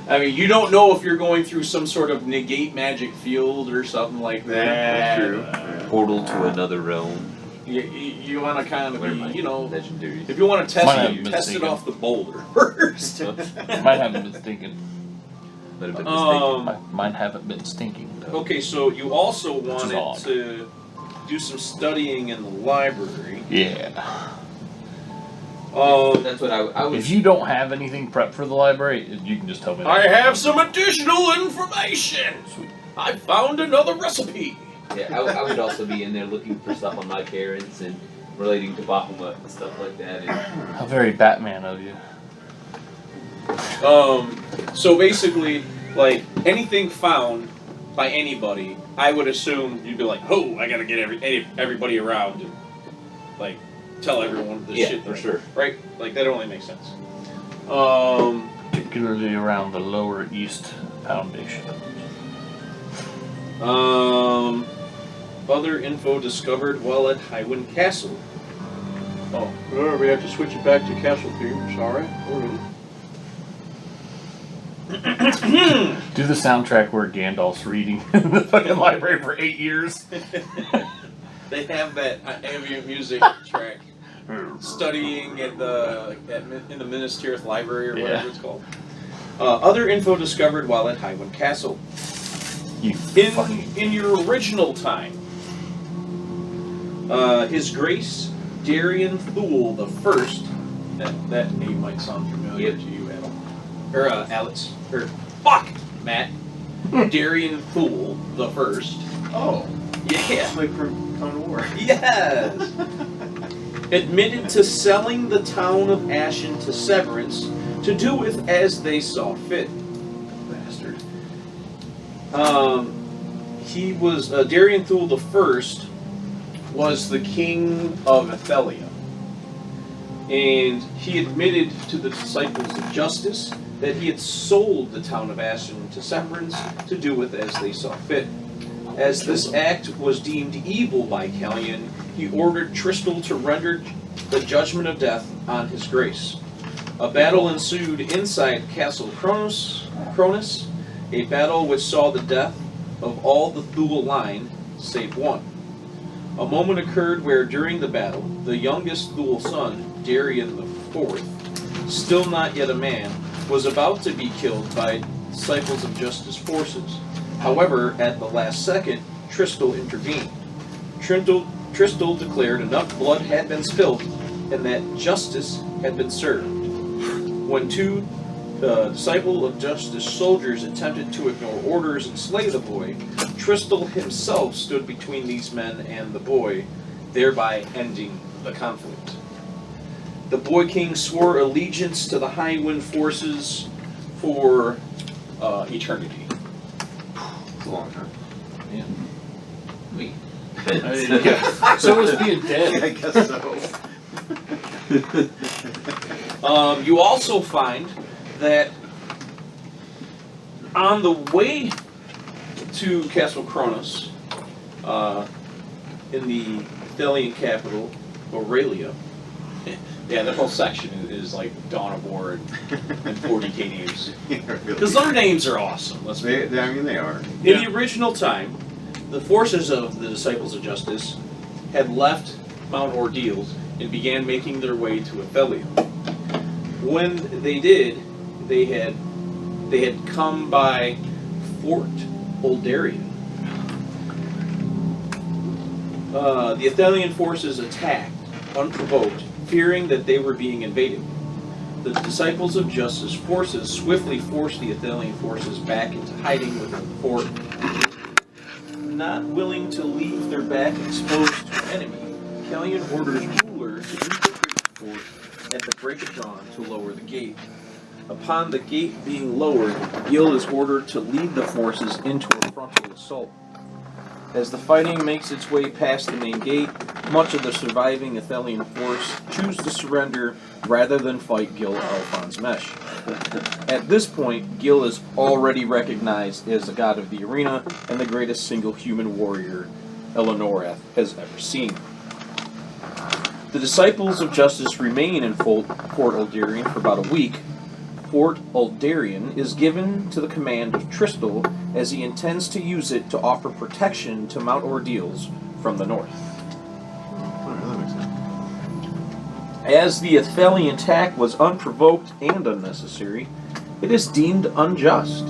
I mean, you don't know if you're going through some sort of negate magic field or something like that. True. Portal to another realm. You want to kind of be, legendary. if you want to test Might it, have been test it thinking. off the boulder first. Mine haven't been stinking. Might have been mistaken. Mine haven't been stinking, though. Okay, so you also is wanted odd. to do some studying in the library. Yeah. That's what I was. If you don't have anything prepped for the library, you can just tell me that. I have some additional information. I found another recipe. Yeah, I would also be in there looking for stuff on my parents and relating to Bahamut and stuff like that. And How very Batman of you. So basically, like anything found by anybody, I would assume you'd be like, "Oh, I gotta get everybody around and like tell everyone this shit." for sure. Right? Like that only makes sense. Particularly around the Lower East Foundation. Other info discovered while at Highwind Castle. Oh, we have to switch it back to Castle theme. Sorry. Do the soundtrack where Gandalf's reading in the fucking library for 8 years. They have that ambient music track. Studying in the Minas Tirith Library or whatever it's called. Other info discovered while at Highwind Castle. In your original time, His Grace Darian Thule the First. That name might sound familiar to you, Adam. Or Alex. Or fuck, Matt. Darian Thule the First. Oh, Yeah. like from Common War. Yes. Admitted to selling the town of Ashen to Severance to do with as they saw fit. Bastard. He was Darian Thule the First was the king of Athelia, and he admitted to the Disciples of Justice that he had sold the town of Ashen to Severance to do with as they saw fit. As this act was deemed evil by Khalion, he ordered Tristal to render the judgment of death on his grace. A battle ensued inside Castle Cronus, a battle which saw the death of all the Thule line, save one. A moment occurred where, during the battle, the youngest Thule son, Darian IV, still not yet a man, was about to be killed by Disciples of Justice forces. However, at the last second, Tristal intervened. Tristal declared enough blood had been spilled and that justice had been served. When two Disciple of Justice soldiers attempted to ignore orders and slay the boy, Tristal himself stood between these men and the boy, thereby ending the conflict. The Boy King swore allegiance to the Highwind forces for eternity. It's a long time. Yeah. Wait. So was being dead. I guess so. You also find that on the way to Castle Cronus, in the Athelian capital, Aurelia, yeah, that whole section is like Dawn of War and 40k names. Because their names are awesome. Let's be I mean, they are. In the original time, the forces of the Disciples of Justice had left Mount Ordeals and began making their way to Athelia. When they did, they had come by Fort Oldarian. The Athelian forces attacked, unprovoked, fearing that they were being invaded. The Disciples of Justice forces swiftly forced the Athelian forces back into hiding within the fort. Not willing to leave their back exposed to an enemy, Khalion orders Ruler to infiltrate the fort at the break of dawn to lower the gate. Upon the gate being lowered, Gil is ordered to lead the forces into a frontal assault. As the fighting makes its way past the main gate, much of the surviving Athelian force choose to surrender rather than fight Gil Alphonse Mesh. At this point, Gil is already recognized as the god of the arena and the greatest single human warrior Elenorath has ever seen. The Disciples of Justice remain in Fort Oldarian for about a week. Fort Oldarian is given to the command of Tristal as he intends to use it to offer protection to Mount Ordeals from the north. Oh, that makes sense. As the Athelian attack was unprovoked and unnecessary, it is deemed unjust.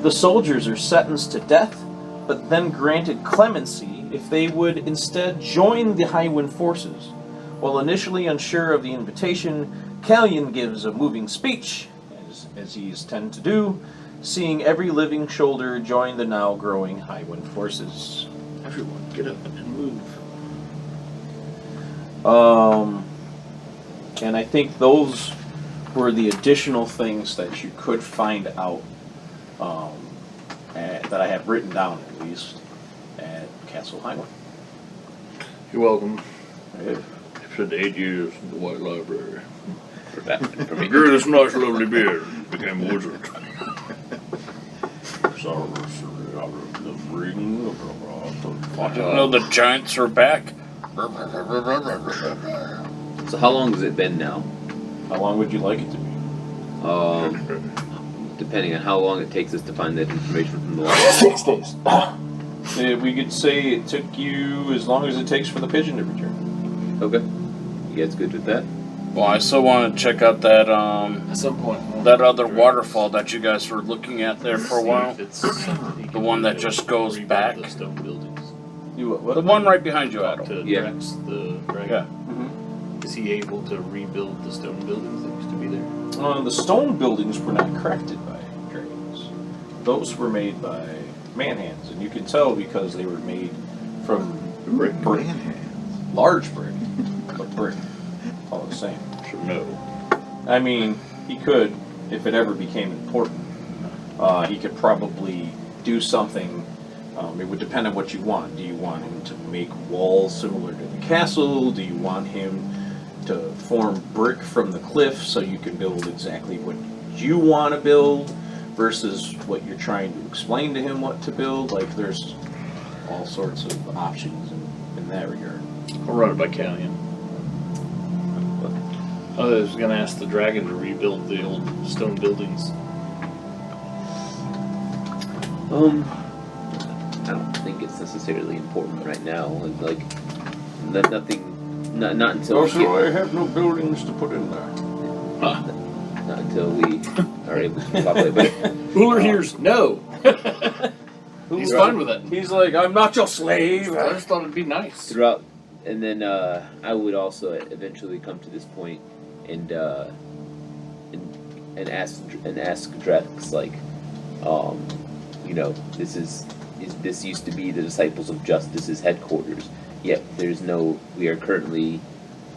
The soldiers are sentenced to death, but then granted clemency if they would instead join the Highwind forces. While initially unsure of the invitation, Khalion gives a moving speech, as he's tend to do, seeing every living shoulder join the now growing Highwind forces. Everyone, get up and move. And I think those were the additional things that you could find out, that I have written down at least, at Castle Highwind. You're welcome. Yeah. Spent 8 years in the White Library. For that information. Grew this nice, lovely beard. Became a wizard. I didn't know the giants were back. So how long has it been now? How long would you like it to be? Depending on how long it takes us to find that information from the library. 6 days. We could say it took you as long as it takes for the pigeon to return. Okay. You guys good with that? Well, I still want to check out that At some point, that other waterfall that you guys were looking at there for a while. The one that just goes back. The stone buildings. You what? The one right behind you, Talk Adam. to Yeah. Drex, the dragon. Yeah. Is he able to rebuild the stone buildings that used to be there? The stone buildings were not crafted by dragons. Those were made by man hands, and you can tell because they were made from brick. Man hands. Large brick, but brick. All the same. No. I mean, he could, if it ever became important, he could probably do something. It would depend on what you want. Do you want him to make walls similar to the castle? Do you want him to form brick from the cliff so you can build exactly what you want to build versus what you're trying to explain to him what to build? Like, there's all sorts of options in that regard. I'll run it by Khalion. I was going to ask the dragon to rebuild the old stone buildings. I don't think it's necessarily important right now. Like, nothing. Not until. Also, I have no buildings to put in there. Not until we are able to populate. But Ruler here's no. He's fine with it. He's like, I'm not your slave. I just thought it'd be nice. throughout, and then I would also eventually come to this point and ask Drex, like, this used to be the Disciples of Justice's headquarters. Yet we are currently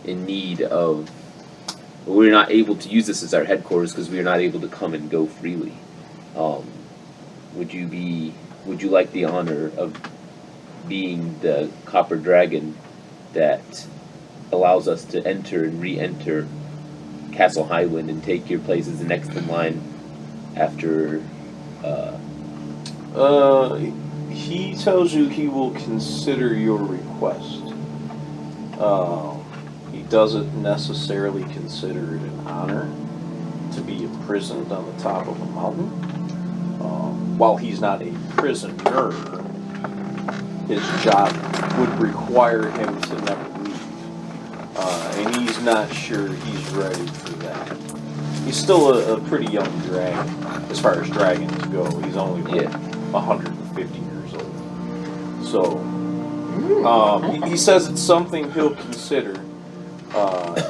in need of. We're not able to use this as our headquarters because we are not able to come and go freely. Would you like the honor of being the copper dragon that allows us to enter and re-enter Castle Highwind and take your place as the next in line after? He tells you he will consider your request. He doesn't necessarily consider it an honor to be imprisoned on the top of a mountain. While he's not a prisoner, his job would require him to never leave. And he's not sure he's ready for that. He's still a pretty young dragon, as far as dragons go. He's only like 150 years old. So, he says it's something he'll consider,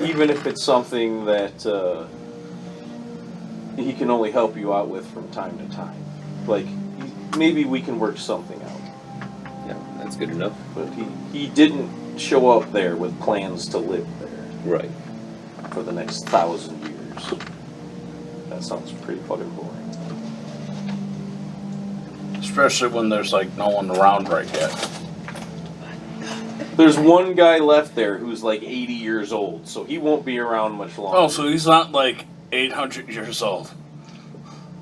even if it's something that he can only help you out with from time to time. Like, maybe we can work something out. Yeah, that's good enough. But he didn't show up there with plans to live there Right. for the next 1,000 years. That sounds pretty fucking boring. Especially when there's like no one around right yet. There's one guy left there who's like 80 years old, so he won't be around much longer. Oh, so he's not like 800 years old.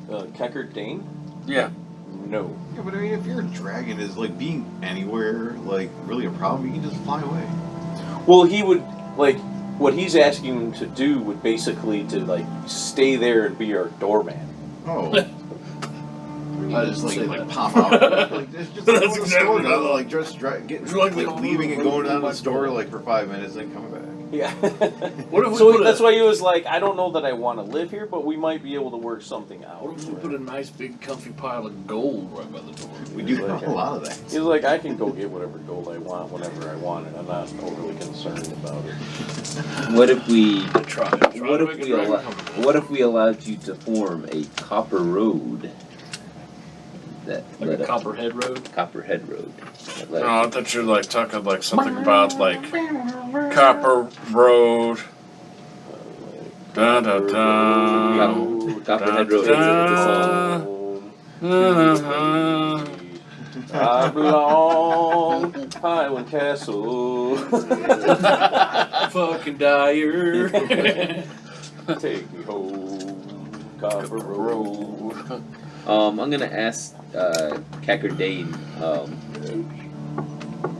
Keckert Dane? Yeah. No. Yeah, but I mean, if your dragon is like being anywhere, like really a problem, you can just fly away. Well, he would, like, what he's asking him to do would basically to, like, stay there and be our doorman. Oh. I just didn't say like that. pop out. Like, just That's go to the exactly store, what I like just getting Would you like me like to leaving and move going down to my the store door? like for 5 minutes and coming back. Yeah. What if we So put that's a, why he was like, I don't know that I want to live here, but we might be able to work something out. What if we put a nice big comfy pile of gold right by the door? We do a lot of that. He's like, I can go get whatever gold I want whenever I want, and I'm not overly concerned about it. What if we? Try What to if make we it allow? comfortable. What if we allowed you to form a copper road? That Like led a up Copperhead Road? Copperhead Road. That led Oh, up I thought you were like talking like something about like Copper Road. Da da da. Copperhead Road. It's a song. I belong to Highland Castle. Fucking Dyer. Take me home, Copper Road. I'm gonna ask Cacker Dane,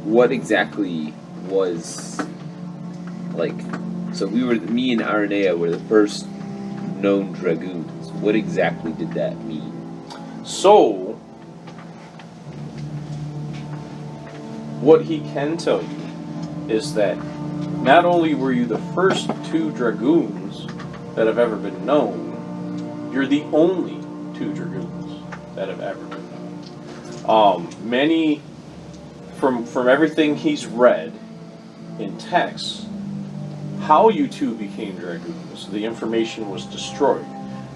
what exactly was like? So me and Aranea were the first known dragoons. What exactly did that mean? So, what he can tell you is that not only were you the first 2 dragoons that have ever been known, you're the only 2 dragoons that have ever been known. Many, from everything he's read in texts, how you 2 became dragoons, the information was destroyed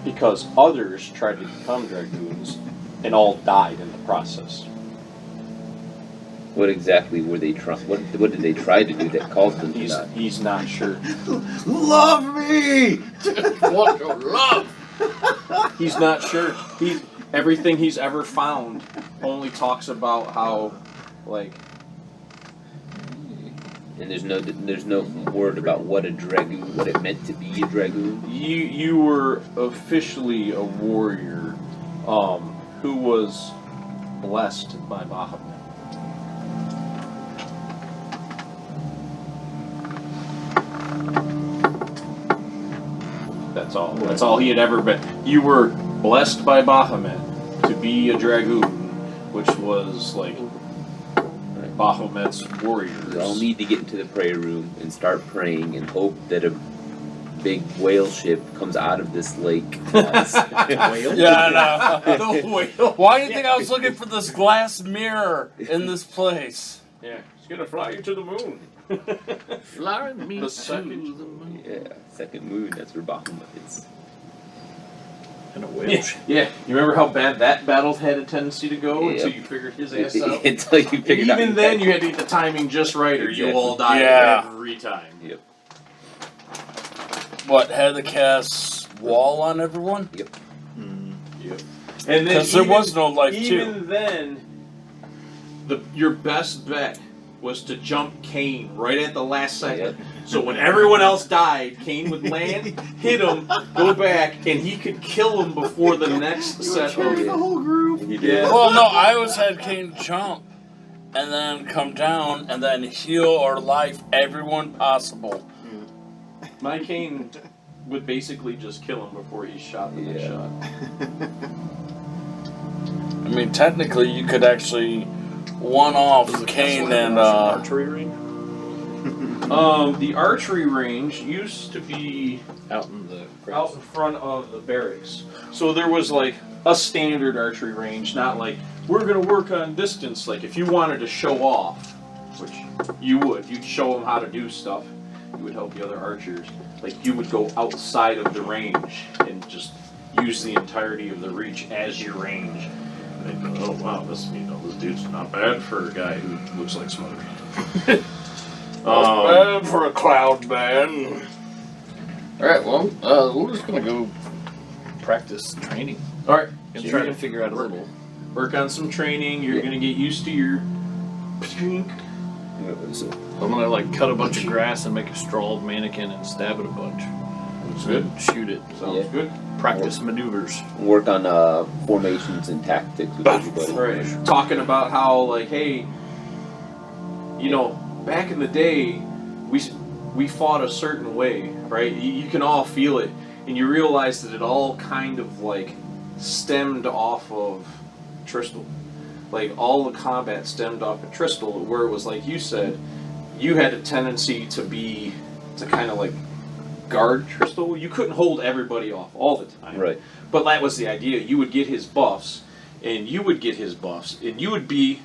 because others tried to become dragoons and all died in the process. What exactly were they trying? What did they try to do that caused them to die? He's not sure. Love me! What your love? He's not sure. Everything he's ever found only talks about how, like, And there's no word about what a dragoon, what it meant to be a dragoon. you were officially a warrior, who was blessed by Bahamut. That's all. That's all he had ever been. You were blessed by Bahamut to be a dragoon, which was like Bahamut's warriors. We all need to get into the prayer room and start praying and hope that a big whale ship comes out of this lake. Whale? Yeah, I know. The whale. Why do you think I was looking for this glass mirror in this place? Yeah, he's gonna fly you to the moon. Fly me The to second- the moon. Yeah, second moon. That's where Bahamut is. And a whale Yeah, ship. yeah. You remember how bad that battle had a tendency to go Yeah. until you figured his ass out? Until you And figured out. even then, you had to get the timing just right, or you all died Yeah. every time. Yep. What, had to cast wall on everyone? Yep. And then Because there was no life even too. then, your best bet was to jump Kane right at the last second. So when everyone else died, Kane would land, hit him, go back, and he could kill him before the next set of the whole group. You did. Yeah. Well, no, I always had Kane jump and then come down and then heal or life everyone possible. My Kane would basically just kill him before he shot the next Yeah. shot. I mean, technically, you could actually one-off Kane and archery ring The archery range used to be out in the grass. out in front of the barracks. So there was like a standard archery range, not like we're going to work on distance. Like if you wanted to show off, which you would, you'd show them how to do stuff. You would help the other archers. Like you would go outside of the range and just use the entirety of the reach as your range. And they'd go, oh wow, this dude's not bad for a guy who looks like Smother. bad for a cloud man. Alright, well, we're just gonna go practice training. All right, And so try you're to gonna figure out a little. work on some training. You're gonna get used to your. So, I'm gonna like cut a bunch of grass and make a straw mannequin and stab it a bunch. That's good. And shoot it. Sounds Yeah. good. Practice maneuvers. work on formations and tactics with everybody. Right. Talking about how, like, hey, you know, back in the day, we fought a certain way, right? You can all feel it, and you realize that it all kind of like stemmed off of Tristal. Like all the combat stemmed off of Tristal, where it was like you said, you had a tendency to kind of like guard Tristal. You couldn't hold everybody off all the time. Right. But that was the idea. You would get his buffs, and you would get his buffs, and you would be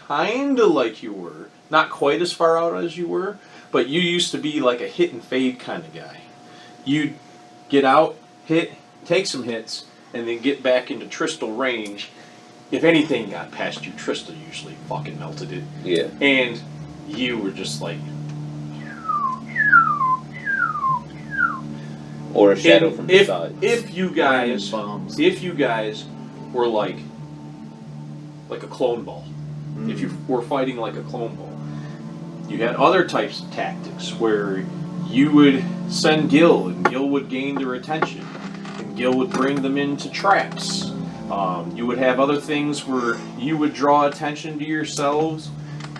kind of like you were. Not quite as far out as you were, but you used to be like a hit and fade kind of guy. You'd get out, hit, take some hits, and then get back into Tristal range. If anything got past you, Tristal usually fucking melted it. Yeah. And you were just like... Or a shadow And from the side. If you guys... bombs. If you guys were like a clone ball, if you were fighting like a clone ball, you had other types of tactics where you would send Gil, and Gil would gain their attention, and Gil would bring them into traps. You would have other things where you would draw attention to yourselves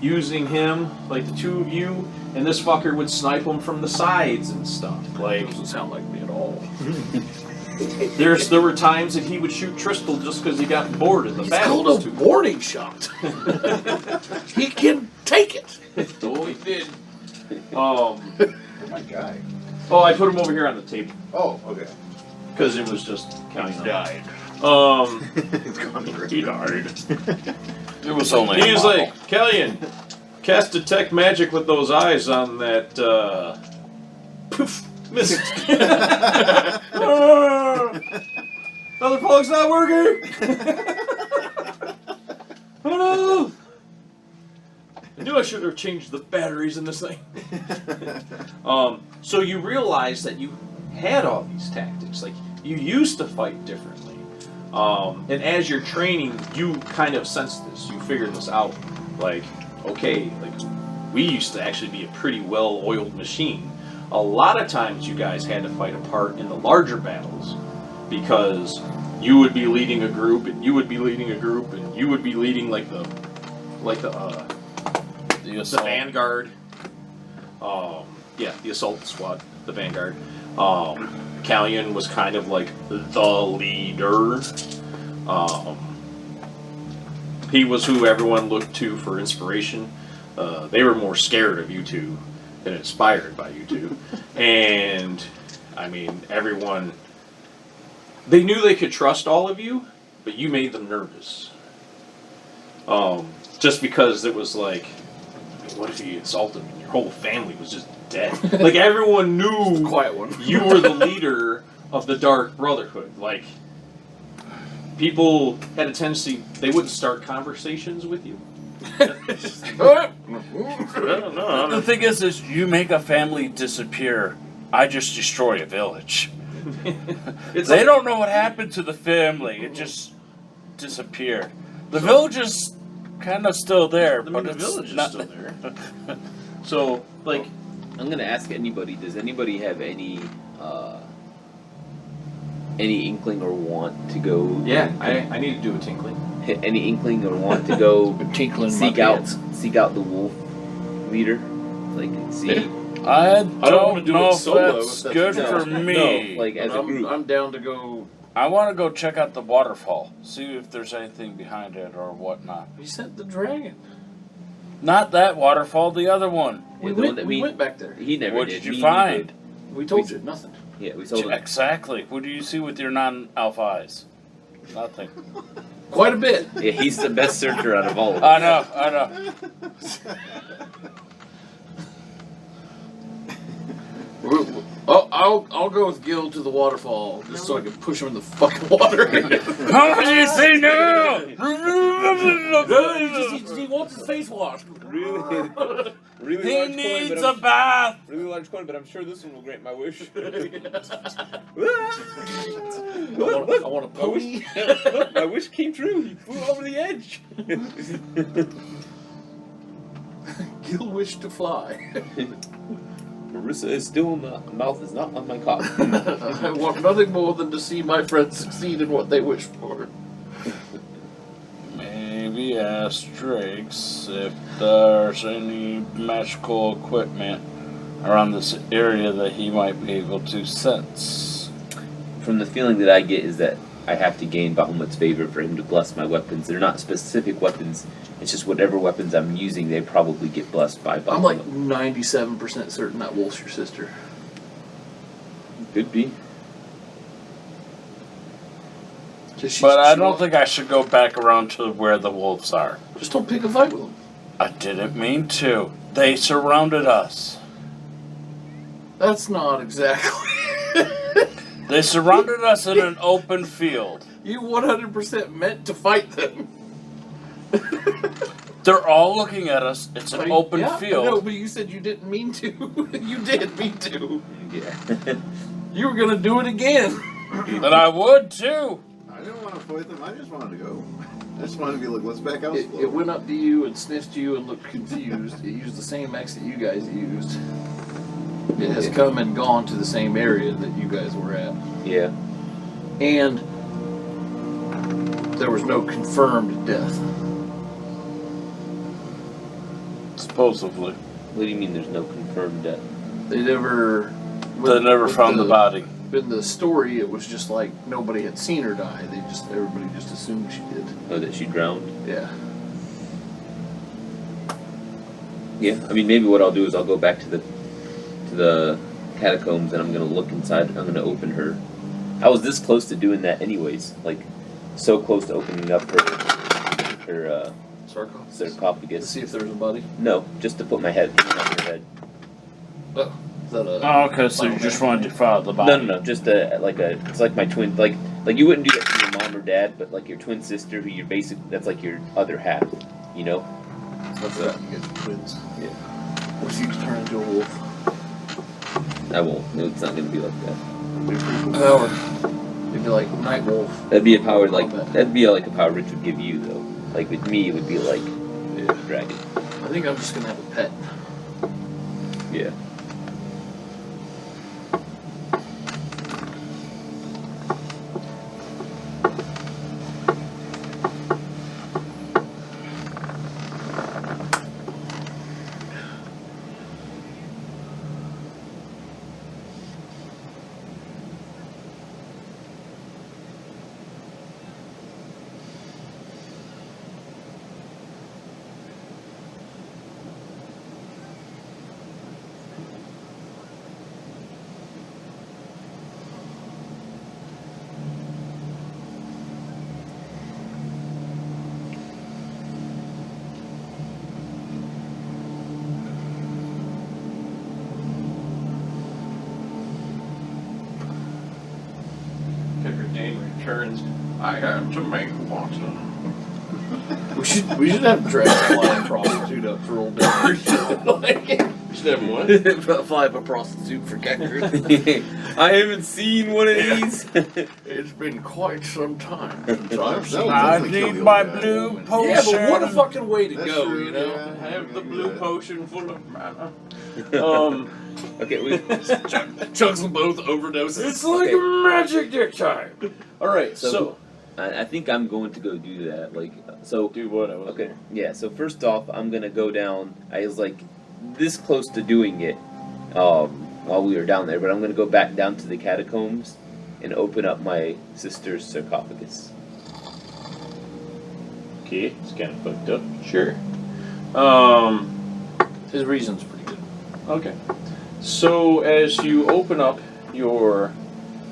using him, like the two of you, and this fucker would snipe them from the sides and stuff. Like, Doesn't sound like me at all. there were times that he would shoot Tristal just because he got bored in the It's battle. called a warning shot. He can take it. Oh, he did. My guy. Oh, I put him over here on the table Oh, okay. because it was just counting on. Died. It's gone great. He died. It was only. He a was model. like, Khalion, cast detect magic with those eyes on that. Poof, missed. Another plug's not working. Oh no! I knew I should have changed the batteries in this thing. So you realize that you had all these tactics. Like, you used to fight differently. And as you're training, you kind of sense this. You figure this out. Like, okay, like, we used to actually be a pretty well-oiled machine. A lot of times you guys had to fight a part in the larger battles because you would be leading a group, and you would be leading a group, and you would be leading the vanguard. The assault squad, the vanguard. Khalion was kind of like the leader. He was who everyone looked to for inspiration. They were more scared of you two than inspired by you two. And, I mean, everyone... They knew they could trust all of you, but you made them nervous. Just because it was like, what if you insult him and your whole family was just dead? Like, everyone knew Quiet one. you were the leader of the Dark Brotherhood. Like, people had a tendency, they wouldn't start conversations with you. The thing is you make a family disappear. I just destroy a village. They don't know what happened to the family. It just disappeared. The village is kind of still there, but the it's village is not still there. So, like, I'm gonna ask anybody. Does anybody have any inkling or want to go? yeah, I need to do a tinkling. Any inkling or want to go Tinkling seek my out pants. the wolf leader, like and see? I wanna don't do know it if solo, that's if that's good no, for me. No, like as a group. I'm down to go. I want to go check out the waterfall, see if there's anything behind it or whatnot. We sent the dragon. Not that waterfall, the other one. Yeah, We went back there. He never What did. did you Me find? did. We told you nothing. Yeah, we told him. Exactly. What do you see with your non-alpha eyes? Nothing. Quite a bit. Yeah, he's the best searcher out of all of us. I know. I'll go with Gil to the waterfall just so I can push him in the fucking water. How do you say no? He wants his face washed. Really He large coin, needs but a bath. really large coin, but I'm sure this one will grant my wish. I want a pony. Look, my wish came true. He flew over the edge. Gil wished to fly. Marissa is still in the mouth is not on my cock. I want nothing more than to see my friends succeed in what they wish for. Maybe ask Drakes if there's any magical equipment around this area that he might be able to sense. From the feeling that I get is that I have to gain Bahamut's favor for him to bless my weapons. They're not specific weapons. It's just whatever weapons I'm using, they probably get blessed by Bahamut. I'm like 97% certain that wolf's your sister. Could be. But I don't think I should go back around to where the wolves are. Just don't pick a fight with them. I didn't mean to. They surrounded us. That's not exactly. They surrounded us in an open field. You 100% meant to fight them. They're all looking at us. It's an open yeah, field. No, but you said you didn't mean to. You did mean to. Yeah. You were gonna do it again. And I would too. I didn't want to fight them. I just wanted to go. I just wanted to be like, let's back out. It went up to you and sniffed you and looked confused. It used the same X that you guys used. It has come and gone to the same area that you guys were at. Yeah. And there was no confirmed death. Supposedly. What do you mean there's no confirmed death? They never Found the body. In the story, it was just like nobody had seen her die. Everybody just assumed she did. Oh, that she drowned? Yeah. Yeah. I mean, maybe what I'll do is I'll go back to the catacombs and I'm gonna look inside. I'm gonna open her. I was this close to doing that anyways. Like, so close to opening up her sarcophagus. To see if there's a body. No, just to put my head on her head. Oh, is that a? Oh, okay, so you just wanted to defile the body. No. Just it's like my twin. Like you wouldn't do that to your mom or dad, but like your twin sister, who you're that's like your other half. You know. What's that? You guys are twins. Yeah. What if you turn into a wolf? I won't. No, it's not gonna be like that. Or maybe like Night Wolf. That'd be a power like Combat. that'd be like a power Rich would give you though. Like with me, it would be like dragon. I think I'm just gonna have a pet. Yeah. Dane returns. I had to make water. We should have dragon fly a prostitute up for old Denver. We should have what? Fly up a prostitute for Geckers. I haven't seen one of these. It's been quite some time. I need my blue potion. Yeah, but what a fucking way to That's go, true, you know? yeah. I have the blue potion full of mana. Okay, we. Chugs them both overdoses. It's like Okay. a magic dick time. All right, so I think I'm going to go do that. Like, so. do what I was. Okay. Yeah. So first off, I'm gonna go down. I was like this close to doing it while we were down there, but I'm gonna go back down to the catacombs and open up my sister's sarcophagus. Okay, it's kind of fucked up. Sure. His reason's pretty good. Okay. So as you open up your,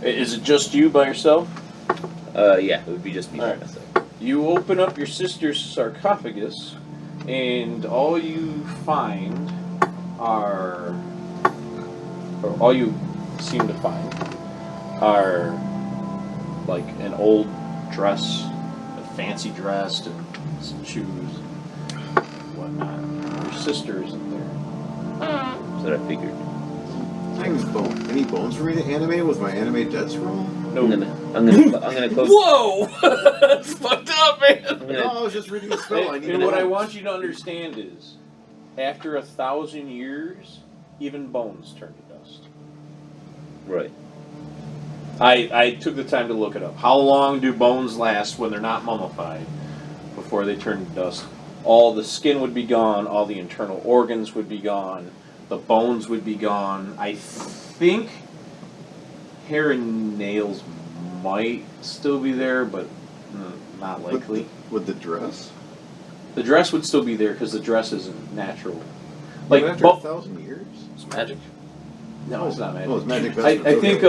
is it just you by yourself? Yeah, it would be just me by Alright. myself. You open up your sister's sarcophagus, and all you find are, or all you seem to find are like an old dress, a fancy dress, and some shoes, whatnot. Your sister isn't there. That's what I figured. Any bones for me to animate with my animate death scroll? No. I'm gonna close. Whoa! That's fucked up, man! I'm No, gonna, I was just reading a spell. I need And to what I know. want you to understand is, after 1,000 years, even bones turn to dust. right. I took the time to look it up. How long do bones last when they're not mummified before they turn to dust? All the skin would be gone, all the internal organs would be gone, the bones would be gone. I think hair and nails might still be there, but not likely. With the dress? The dress would still be there because the dress isn't natural. Like Like, after bo- 1,000 years? It's magic. no, it's not Oh, it's magic. magic. I think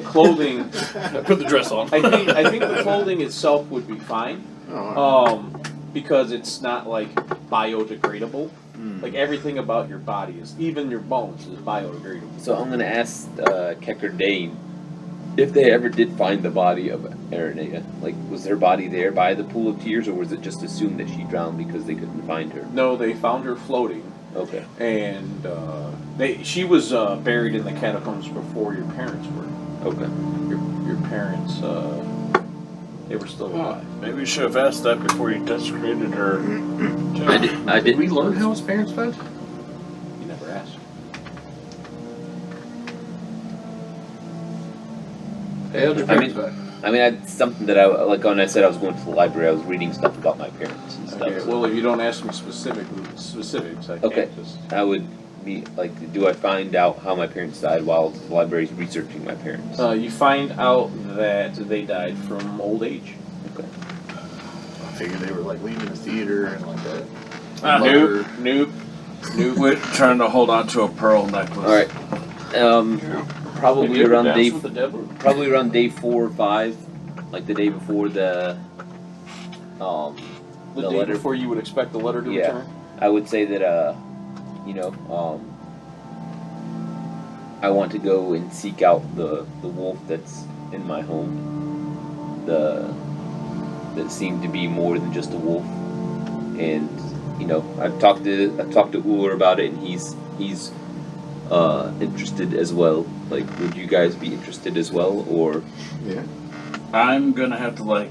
clothing. Put the dress on. I think the clothing itself would be fine. Oh, Because it's not like biodegradable. Like everything about your body is, even your bones, is biodegradable. So I'm gonna ask Kecker Dane if they ever did find the body of Aranea. Like, was her body there by the Pool of Tears, or was it just assumed that she drowned because they couldn't find her? No, they found her floating. Okay. And she was buried in the catacombs before your parents were. Okay. Your parents, they were still alive. Maybe you should have asked that before you desecrated her. I Did did. we learn how his parents died? You never asked. Hey, how'd your parents die? I mean, that's something that I like. When I said I was going to the library, I was reading stuff about my parents and stuff. Okay, well, if you don't ask me specifics, I Okay. can't just... I would be like, do I find out how my parents died while the library's researching my parents? You find out that they died from old age. Okay. I figured they were like leaving the theater and like that. Nope. We're trying to hold on to a pearl necklace. All right. Probably Have you ever around danced day with the devil? probably around day 4 or 5, like the day before the The the day letter. before you would expect the letter to Yeah. return? I would say that I want to go and seek out the wolf that's in my home. That seemed to be more than just a wolf. And I've talked to Uller about it, and he's interested as well. Like, would you guys be interested as well, or? Yeah. I'm gonna have to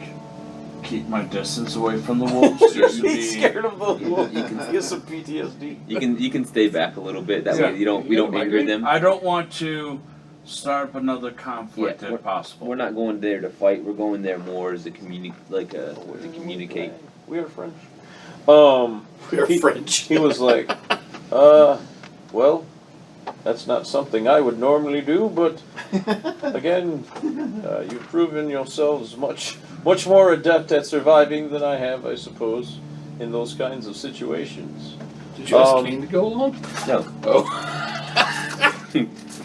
keep my distance away from the wolves. Just to be He's scared of the wolf. you can- He has some PTSD. You can stay back a little bit. That Yeah. way we don't anger them. I don't want to start up another conflict Yeah, if possible. We're not going there to fight. We're going there more as a to communicate. We are French. We're He- French. He was like, well, that's not something I would normally do, but again, you've proven yourselves much more adept at surviving than I have, I suppose, in those kinds of situations. Did you ask Kane to go along? No, Oh.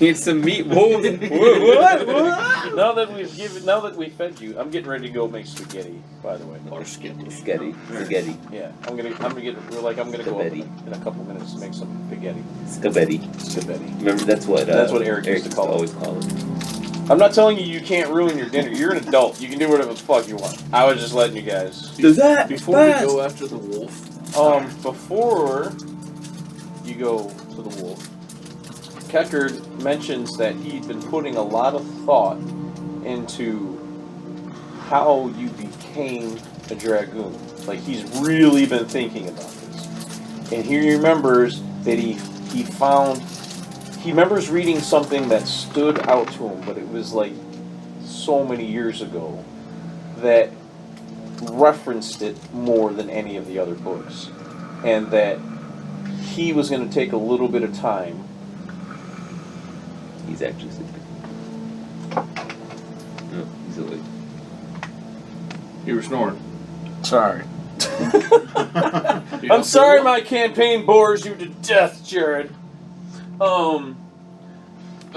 need some meat, wolves. What? Now that we've fed you, I'm getting ready to go make spaghetti. By the way, Or skittle. Spaghetti. yeah, I'm gonna go up Spaghetti. in a couple minutes to make some spaghetti. Spaghetti. Spaghetti. Remember, that's what Eric used to call it. always call it. I'm not telling you can't ruin your dinner. You're an adult. You can do whatever the fuck you want. I was just letting you guys. that Before we go after the wolf, Before you go to the wolf, Keckard mentions that he'd been putting a lot of thought into how you became a dragoon. Like, he's really been thinking about this. And he remembers that he remembers reading something that stood out to him, but it was like so many years ago that referenced it more than any of the other books. And that he was going to take a little bit of time. He's actually sleeping. No, he's awake. you were snoring. Sorry. I'm sorry my campaign bores you to death, Jared. I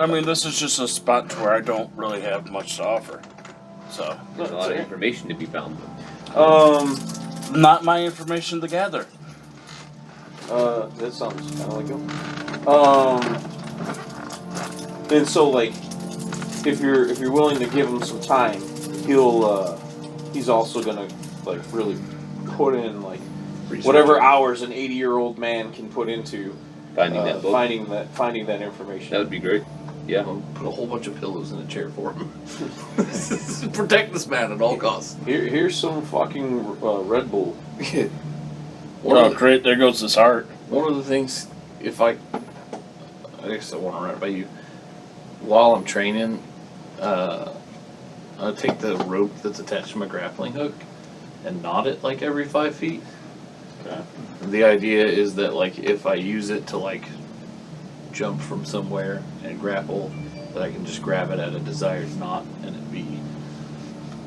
mean, this is just a spot where I don't really have much to offer. So, There's a lot of information to be found. not my information to gather. That sounds kind of like him. And so, like, if you're willing to give him some time, he's also gonna, like, really put in, like, whatever hours an 80-year-old man can put into Finding that book. finding that information. That would be great. Yeah. I'll put a whole bunch of pillows in a chair for him. Protect this man at all costs. Here's some fucking Red Bull. Oh, great. There goes his heart. One of the things, I guess I want to run it by you. While I'm training, I'll take the rope that's attached to my grappling hook and knot it like every 5 feet. Okay. The idea is that, like, if I use it to, like, jump from somewhere and grapple, that I can just grab it at a desired knot and it be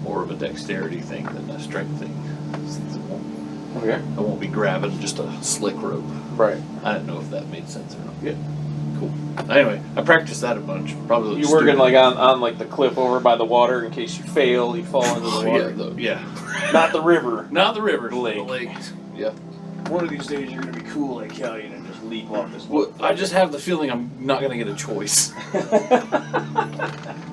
more of a dexterity thing than a strength thing. Since Okay. I won't be grabbing just a slick rope. Right. I didn't know if that made sense or not. Yeah. Cool. Anyway, I practiced that a bunch. Probably. You working like on like the cliff over by the water in case you fail, you fall into the water. Yeah, Not the river. not the river. The lake. The lake. Yeah. one of these days you're gonna be cool like Khalion and just leap off this Well, I just have the feeling I'm not going to get a choice.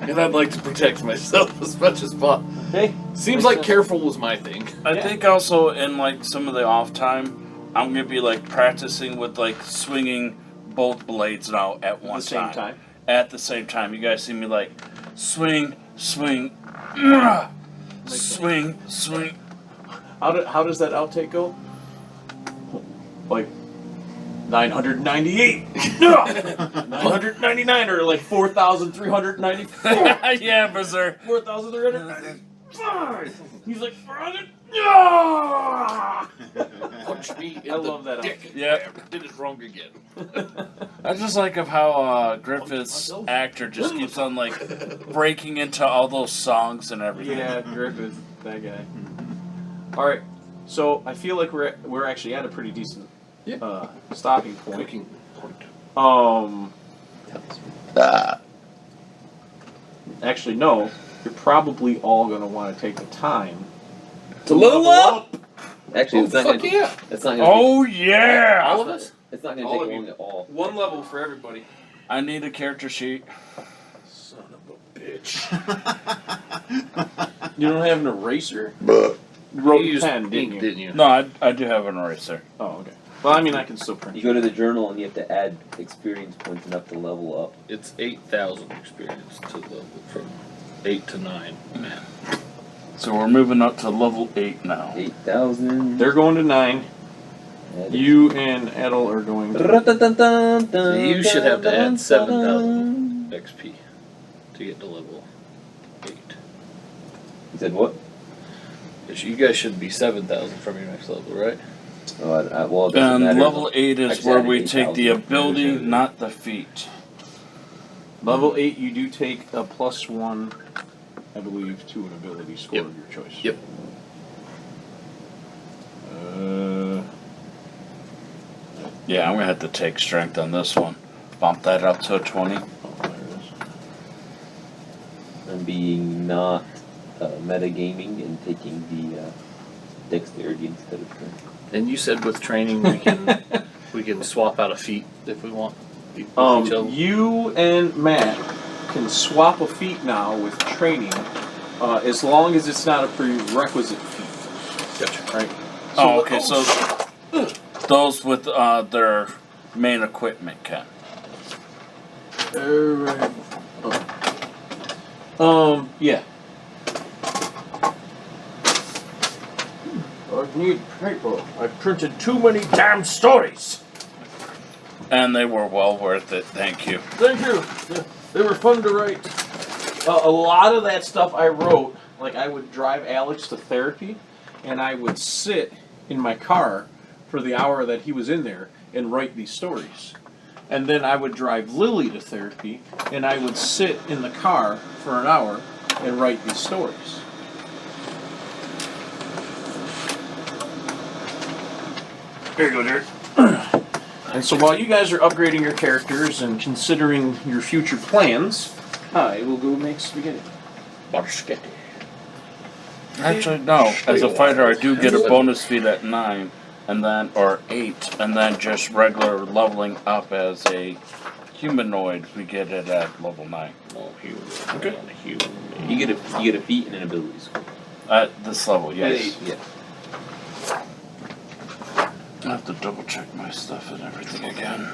And I'd like to protect myself as much as possible. Hey, Seems like careful was my thing. I think also in like some of the off time, I'm gonna be like practicing with like swinging both blades now at one the same time. At the same time, you guys see me like swing, swing, swing, swing. How does that outtake go? Like 998, 999, or like 4,394, Yeah, Berserk. 4,395. He's like 400. Punch me in I the love that dick. outfit. Yep. Did it wrong again. I just like of how Griffith's actor just keeps on like breaking into all those songs and everything. Yeah, Griffith, that guy. All right, so I feel like we're actually at a pretty decent stopping point. Cooking point. Actually, no. You're probably all gonna want to take the time To level up. Actually, Oh, it's not fuck gonna. yeah. It's not gonna. Oh yeah! All of us? It's not gonna All take of you. long at all. One level for everybody. I need a character sheet. Son of a bitch. You don't have an eraser? But You wrote you used pen, ink, didn't you? didn't you? No, I do have an eraser. Oh, okay. Well, I mean, I can still print. You go to the journal and you have to add experience points enough to level up. It's 8,000 experience to level from 8 to 9. Man. So we're moving up to level 8 now. 8,000. They're going to 9. You and Edel are going to. So you should have to add 7,000 XP to get to level 8. You said what? You guys should be 7,000 from your next level, right? Well, it doesn't And matter. level 8 I is just where added we take the 8,000. ability, not the feat. Level 8, you do take a +1, I believe, to an ability score Yep. of your choice. Yep. Yeah, I'm gonna have to take strength on this one. Bump that up to a 20. Oh, there it is. I'm being not metagaming and taking the dexterity instead of strength. And you said with training we can swap out a feat if we want. With each other. You and Matt can swap a feat now with training, as long as it's not a prerequisite feat. Gotcha. Right? Oh, okay, so those with their main equipment can. Yeah. I need paper. I printed too many damn stories. And they were well worth it, thank you. Thank you. They were fun to write. A lot of that stuff I wrote, like I would drive Alex to therapy, and I would sit in my car for the hour that he was in there and write these stories. And then I would drive Lily to therapy, and I would sit in the car for an hour and write these stories. Here you go, Derek. And so while you guys are upgrading your characters and considering your future plans, I will go make spaghetti. Barschetti. Actually, no. As a fighter, I do get a bonus feat at 9, and then, or 8, and then just regular leveling up as a humanoid, we get it at level 9. Oh, human. Okay. Human. You get a feat and an ability score. At this level, yes. Yeah. I have to double check my stuff and everything again.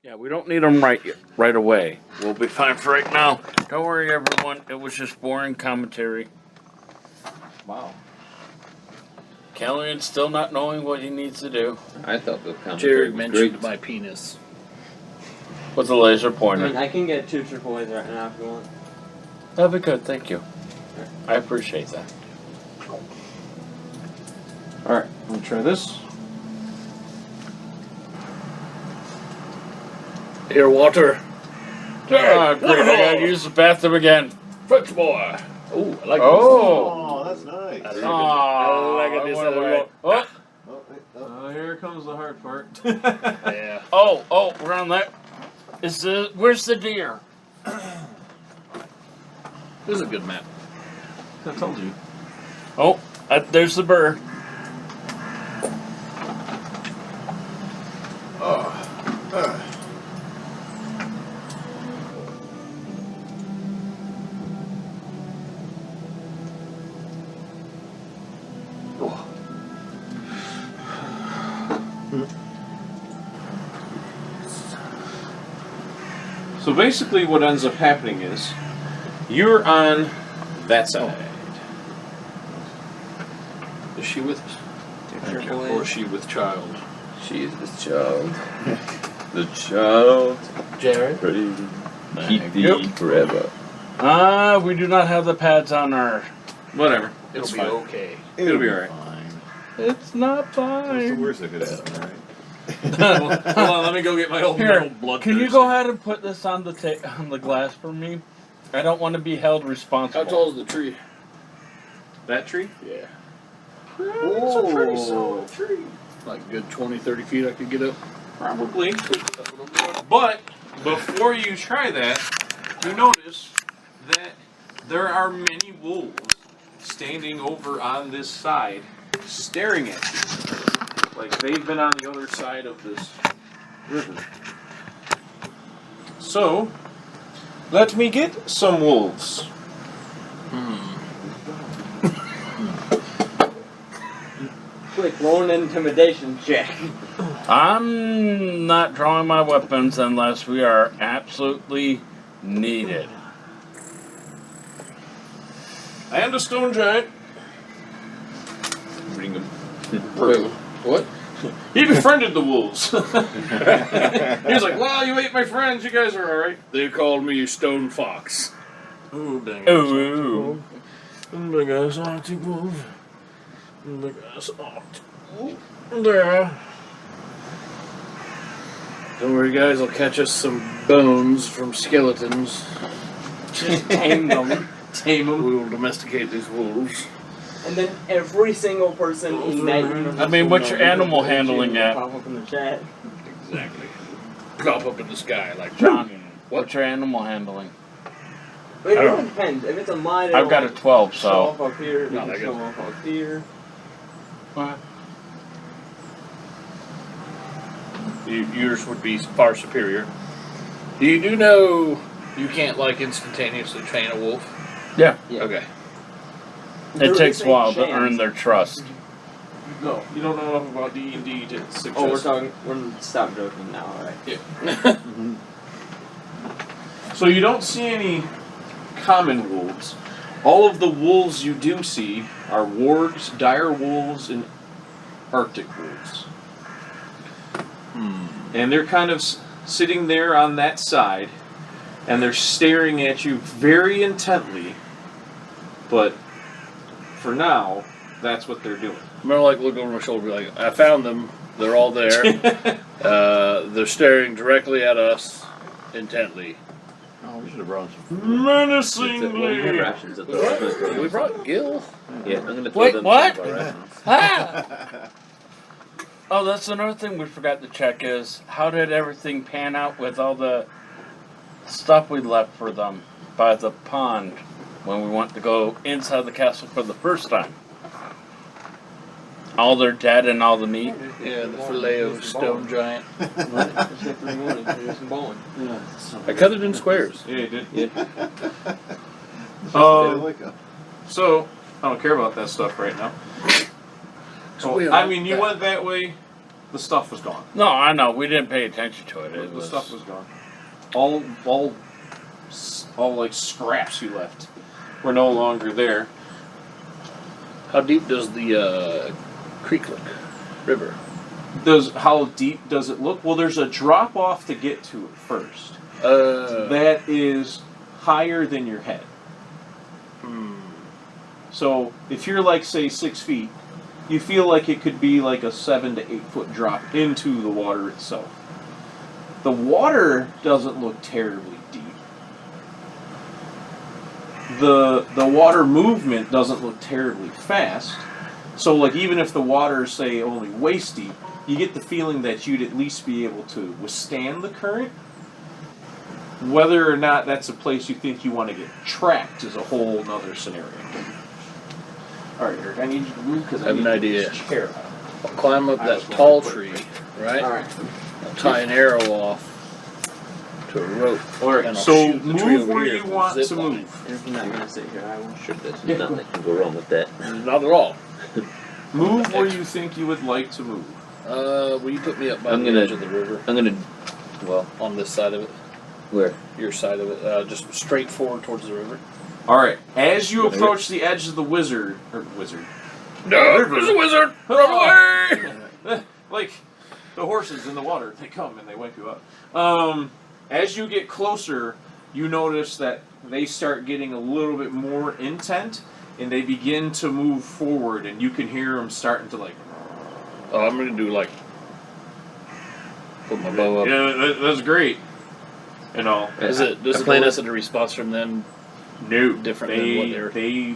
Yeah, we don't need them right away. We'll be fine for right now. Don't worry, everyone. It was just boring commentary. Wow. Khalion still not knowing what he needs to do. I thought the commentary Jared was mentioned great. my penis. With the laser I pointer. mean, I can get 2 triple A's right now if you want. That'd be good, thank you. I appreciate that. Alright, let me try this. Here, Walter. Ah, great. I gotta use the bathroom again. French boy. Oh, I like Oh, that's nice. this. Oh, I like this went other away. one. Oh, Oh, wait, oh. Here comes the hard part. Yeah. oh, we're on that. Where's the deer? This is a good map. I told you. Oh, there's the bird. So basically what ends up happening is you're on that side. Is she with or is she with child? She is the child. The child. Jared. Ready to keep thee Yep. forever. We do not have the pads on our. Whatever. It'll It's be fine. okay. It'll be alright. Fine. It's not What's the fine. worst that could happen, right? Hold on, let me go get my old Here, blood. can you go ahead and put this on the glass for me? I don't want to be held responsible. How tall is the tree? That tree? Yeah. It's a pretty solid tree. Like a good 20, 30 feet I could get up. Probably. But before you try that, you notice that there are many wolves standing over on this side, staring at you. Like they've been on the other side of this river. So, let me get some wolves. Quick, roll an intimidation check. I'm not drawing my weapons unless we are absolutely needed. I am the stone giant. Bring him. Wait, what? He befriended the wolves. He was like, well, you ate my friends. You guys are alright. They called me Stone Fox. Oh, dang. Ooh. Big ass Arctic wolf. Big ass Arctic wolf. There. Don't worry, guys. I'll catch us some bones from skeletons. Just tame them. Tame them. We will domesticate these wolves. And then every single person in that universe. I mean, what's will your know animal that handling you at? Pop up in the chat. Exactly. Pop up in the sky like John, What? what's your animal handling? But it I really don't- depends. If it's a mine, I've got a 12, show so. up up here. Not Not that show good. up up here. What? yours would be far superior. You do know you can't like instantaneously train a wolf? Yeah. Yeah. Okay. There It takes is a while to chance. earn their trust. No, you don't know enough about D&D to suggest. Oh, we're stop joking now, alright? So you don't see any common wolves. All of the wolves you do see are wargs, dire wolves, and Arctic wolves. And they're kind of sitting there on that side, and they're staring at you very intently. But for now, that's what they're doing. I'm gonna like look over my shoulder and be like, I found them. They're all there. They're staring directly at us intently. Oh, we should have brought some. Well, we have Menacingly. rations at the We brought Gil. Yeah, I'm gonna throw Wait, them what? some of our rations. Ah! Oh, that's another thing we forgot to check is how did everything pan out with all the stuff we left for them by the pond when we went to go inside the castle for the first time? All their dead and all the meat. Yeah, the filet of stone giant. Just get 3 mornings and do some bowling. I cut it in squares. Yeah, you did. Yeah. So, I don't care about that stuff right now. So, I mean, you went that way. the stuff was gone. No, I know. We didn't pay attention to it. The stuff was gone. All like scraps you left were no longer there. How deep does the creek look? River. How deep does it look? Well, there's a drop off to get to it first. That is higher than your head. So if you're like, say, 6 feet, you feel like it could be like a 7 to 8 foot drop into the water itself. The water doesn't look terribly deep. The water movement doesn't look terribly fast. So like even if the water is, say, only waist deep, you get the feeling that you'd at least be able to withstand the current. Whether or not that's a place you think you want to get trapped is a whole nother scenario. Alright, Eric, I need you to move because I have need an to idea. get this chair out. I'll climb up I that was going tall to put tree, it right? Alright. I'll tie an arrow off to a rope. Alright, and I'll so shoot the tree move over where here you with a want zip to line. move. If you're not gonna sit here, I will. Sure, there's nothing that can go wrong with that. Not at all. Move where you think you would like to move. Will you put me up by I'm the gonna- edge of the river? I'm gonna. Well, On this side of it? where? Your side of it? Just straight forward towards the river? Alright, as you approach the edge of the wizard. No! River. There's a wizard! Run away! Like the horses in the water, they come and they wipe you out. As you get closer, you notice that they start getting a little bit more intent, and they begin to move forward, and you can hear them starting to like. Oh, I'm gonna do like. Put my bow up. Yeah, that's great. You know, Does it elicit a response from them? no, Different than what they're- they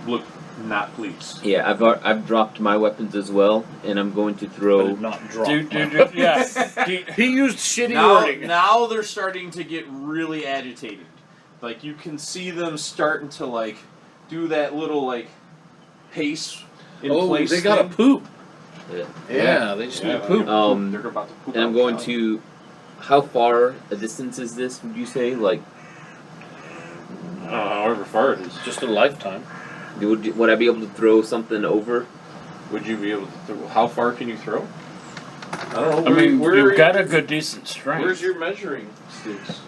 look not pleased. Yeah, I've dropped my weapons as well, and I'm going to But throw. it not drop. Yeah. He used shitty Now, wording. now they're starting to get really agitated. Like you can see them starting to like do that little like pace in place. They gotta thing. poop. Yeah. Yeah, they just need to poop. They're about to poop. And I'm out going loud. to. How far a distance is this? Would you say? Like, however far it is. Just a lifetime. would I be able to throw something over? Would you be able to throw? How far can you throw? I don't know. I mean, where you've got a good, decent strength. Where's your measuring sticks?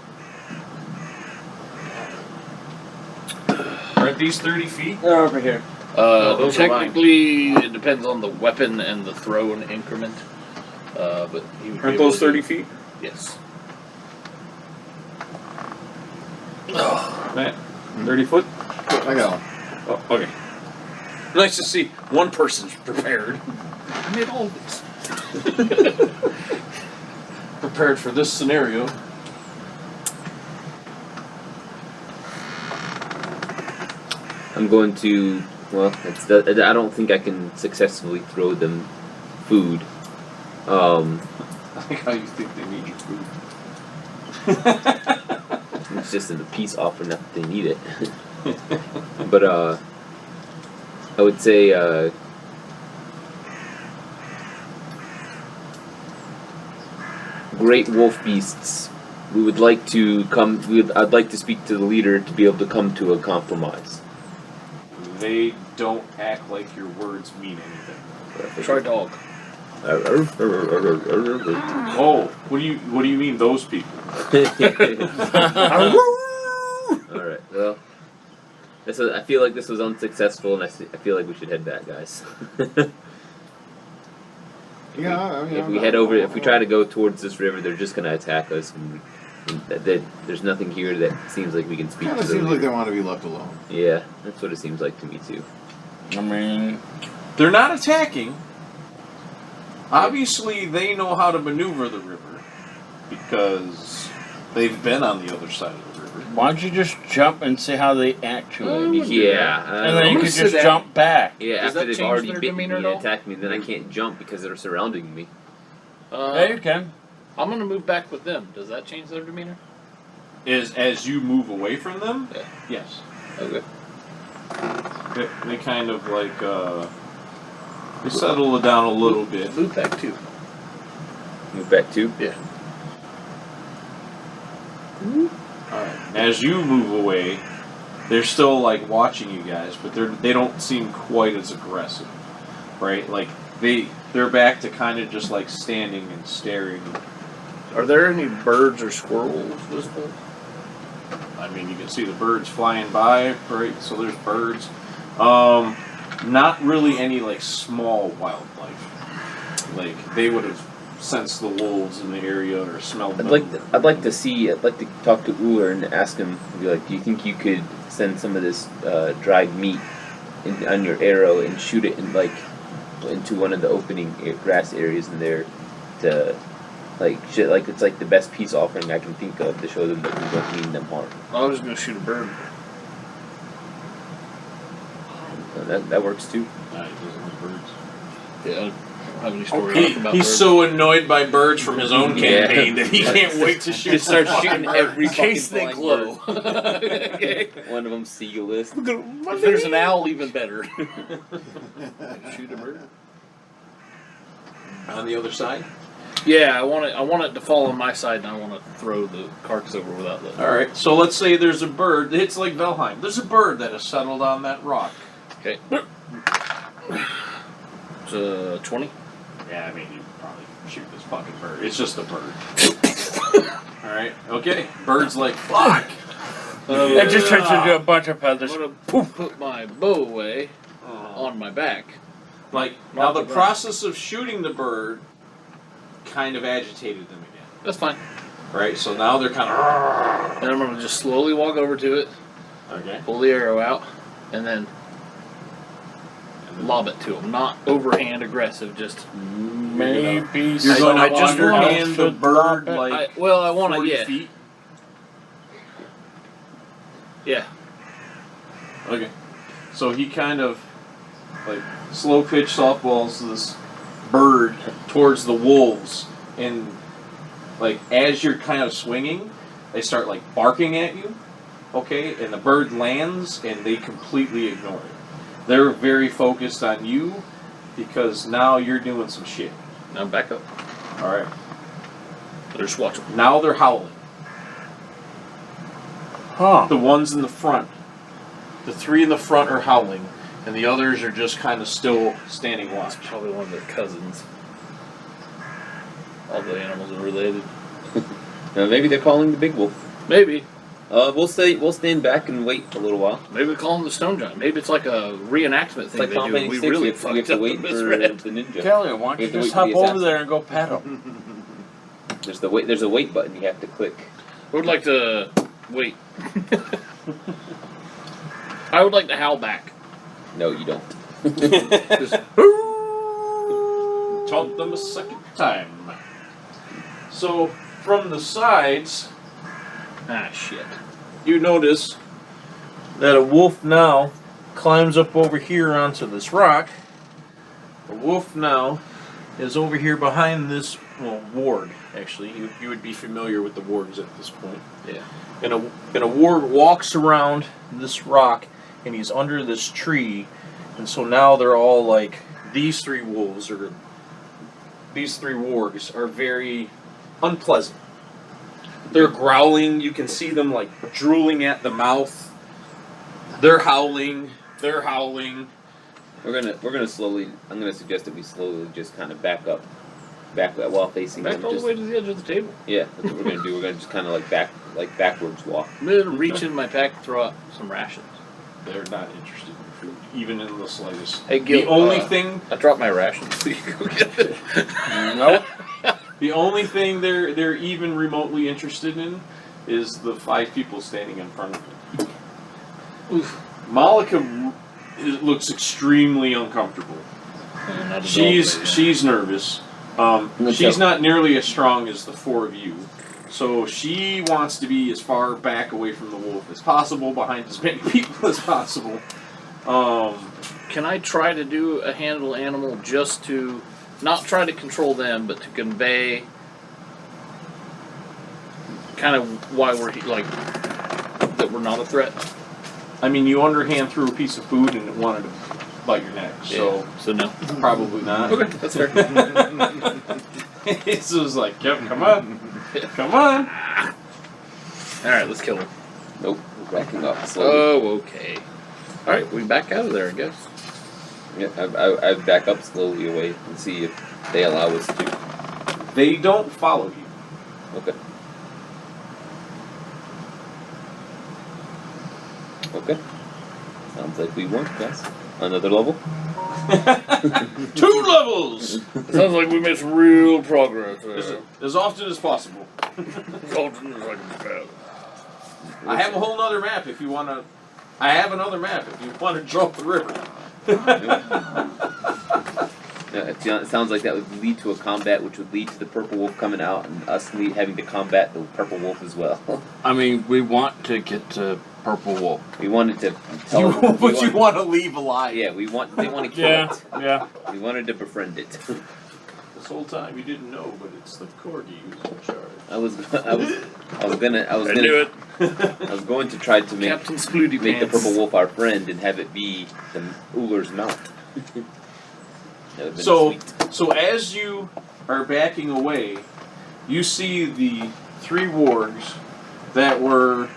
Aren't these 30 feet? They're over here. those are Technically, it depends on the weapon and the thrown increment. But he would be Aren't able those to- 30 feet? Yes. Matt, 30 foot? I got one. Oh, okay. Nice to see one person's prepared. I made all these. Prepared for this scenario. I'm going to. Well, I don't think I can successfully throw them food. I like how you think they need your food. It's just in the peace offering that they need it. But I would say great wolf beasts. We would like to come. I'd like to speak to the leader to be able to come to a compromise. They don't act like your words mean anything. Try dog. Oh, what do you mean those people? All right. Well, I feel like this was unsuccessful, and I feel like we should head back, guys. Yeah, I mean, If we head over, if we try to go towards this river, they're just going to attack us. And there's nothing here that seems like we can speak kind to of them. seems like they want to be left alone. Yeah, that's what it seems like to me too. I mean, They're not attacking. Obviously, they know how to maneuver the river because they've been on the other side of the river. why don't you just jump and see how they act to it? Yeah, And then you gonna can sit just down. jump back. yeah. Does After that they've change already their bitten me demeanor and at all? attacked me, then I can't jump because they're surrounding me. Yeah, you can. I'm gonna move back with them. Does that change their demeanor? As you move away from them, Yeah. yes. Okay. They kind of like they settle it down a little bit. Move back too. Move back too. Yeah. Alright. As you move away, they're still like watching you guys, but they don't seem quite as aggressive. Right? Like they're back to kind of just like standing and staring. Are there any birds or squirrels visible? I mean, you can see the birds flying by, right? So there's birds. Not really any like small wildlife. Like they would have sensed the wolves in the area or smelled them. I'd like to talk to Uller and ask him. Be like, do you think you could send some of this dried meat on your arrow and shoot it into one of the opening grass areas in there to it's like the best peace offering I can think of to show them that we don't mean them harm. I was just gonna shoot a bird. That works too. Nah, he doesn't like birds. Yeah, I don't have any story about He's birds. so annoyed by birds from his own campaign that he can't wait to shoot. Just start shooting every In case fucking they flying glow. Okay. bird. One of them seagulless. If there's an owl, even better. Shoot a bird. On the other side. Yeah, I want it to fall on my side, and I want to throw the carcass over without the. All right. So let's say there's a bird. It's like Valheim. There's a bird that has settled on that rock. Okay. It's 20. Yeah, I mean, you probably shoot this fucking bird. It's just a bird. All right. Okay. Bird's like fuck. It just turns into a bunch of I'm feathers. gonna put my bow away on my back. Like now, the process of shooting the bird kind of agitated them again. That's fine. Right. So now they're kind of. And I'm gonna just slowly walk over to it, Okay. pull the arrow out, and then lob it to him. Not overhand aggressive, just. Maybe You're going I to just underhand the should bird drop it. like I want 40 to. Yeah. feet. Yeah. Okay. So he kind of like slow pitch softballs this bird towards the wolves, and like as you're kind of swinging, they start like barking at you. Okay, and the bird lands, and they completely ignore it. They're very focused on you because now you're doing some shit. Now back up. All right. Just watch them. Now they're howling. Huh. The ones in the front, the three in the front are howling, and the others are just kind of still standing watch. It's probably one of their cousins. All the animals are related. Maybe they're calling the big wolf. Maybe. We'll stand back and wait a little while. Maybe we call them the Stone Giant. Maybe it's like a reenactment thing It's like they do. combating We sticks. really we have fucked to up wait the for misread. the ninja. Kelly, why don't We you have to just wait hop for the over assassin. there and go pet him? There's a wait button you have to click. I would like to wait. I would like to howl back. No, you don't. Just, Taunt them a second time. So from the sides, shit. you notice that a wolf now climbs up over here onto this rock. The wolf now is over here behind this ward. Actually, you would be familiar with the wards at this point. Yeah. And a ward walks around this rock, and he's under this tree, and so now they're all like these three wolves or these three wargs are very unpleasant. They're growling. You can see them like drooling at the mouth. They're howling. They're howling. We're gonna slowly. I'm gonna suggest that we slowly just kind of back while facing Back them. all Just, the way to the edge of the table. yeah, that's what we're gonna do. We're gonna just kind of like backwards walk. I'm going to reach in my pack and throw out some rations. They're not interested in food, even in the slightest. Hey, Gil, the only thing, I dropped my rations, so you can go get it. Nope. the only thing they're even remotely interested in is the 5 people standing in front of them. Oof. Malika looks extremely uncomfortable. She's nervous. She's not nearly as strong as the 4 of you, so she wants to be as far back away from the wolf as possible, behind as many people as possible. Can I try to do a handle animal just to not try to control them, but to convey kind of why we're like that we're not a threat? I mean, you underhand threw a piece of food and it wanted to bite your neck, so no. probably not. Okay, that's fair. It's just like, Kevin, come on. Come on. All right, let's kill him. Nope, we're backing up slowly. Oh, okay. All right, we back out of there, I guess. Yeah, I back up slowly away and see if they allow us to. They don't follow you. Okay. Okay. Sounds like we won, guys. Another level? 2 levels! Sounds like we made some real progress there. As often as possible. I have a whole nother map if you want to. I have another map if you want to jump the river. It sounds like that would lead to a combat, which would lead to the purple wolf coming out and us having to combat the purple wolf as well. I mean, we want to get to Purple Wolf. We wanted to tell them, But you want to leave alive. Yeah, they want to kill it. Yeah. We wanted to befriend it. This whole time you didn't know, but it's the corgi who's in charge. I was going to try to make Captain Sploody the Pants. purple wolf our friend and have it be the Ullr's mount. That would've been So, sweet. so as you are backing away, you see the 3 wargs that were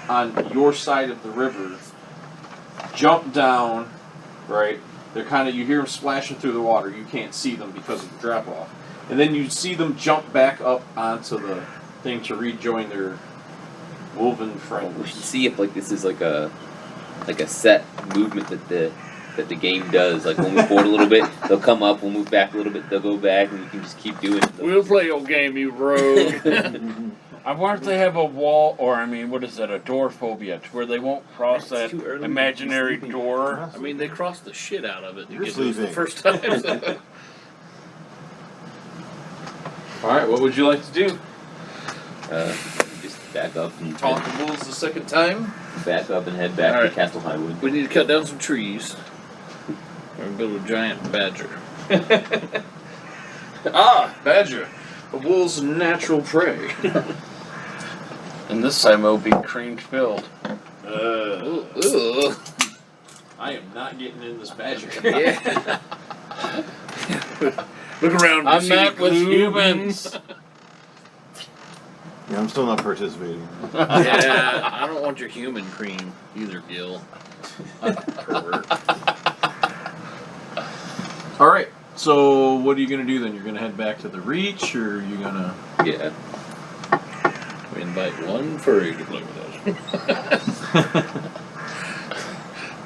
on your side of the river jump down, right? They're kind of, you hear them splashing through the water. You can't see them because of the drop off. And then you see them jump back up onto the thing to rejoin their woven We should friends. see if this is like a set movement that the game does. Like we'll move forward a little bit, they'll come up. We'll move back a little bit, they'll go back, and we can just keep doing it. We'll play your game, you rogue. I wonder if they have a wall, or what is it, a door phobia, to where they won't cross that Too early. imaginary Sleeping. door. I mean, they crossed the shit out of it to You're get to us the sleeping. first time. All right, what would you like to do? Just back up and Taunt the wolves the second time. head back All to right. Castle Highwood. We need to cut down some trees. And build a giant badger. Badger. A wolf's natural prey. And this time it'll be cream filled. Ugh. I am not getting in this badger. Yeah. Look around. I'm see not the with glue humans. Yeah, I'm still not participating. Yeah, I don't want your human cream either, Gil. Pervert. All right. So what are you gonna do then? You're gonna head back to the Reach, or are you gonna? Yeah. We invite one furry to play with us.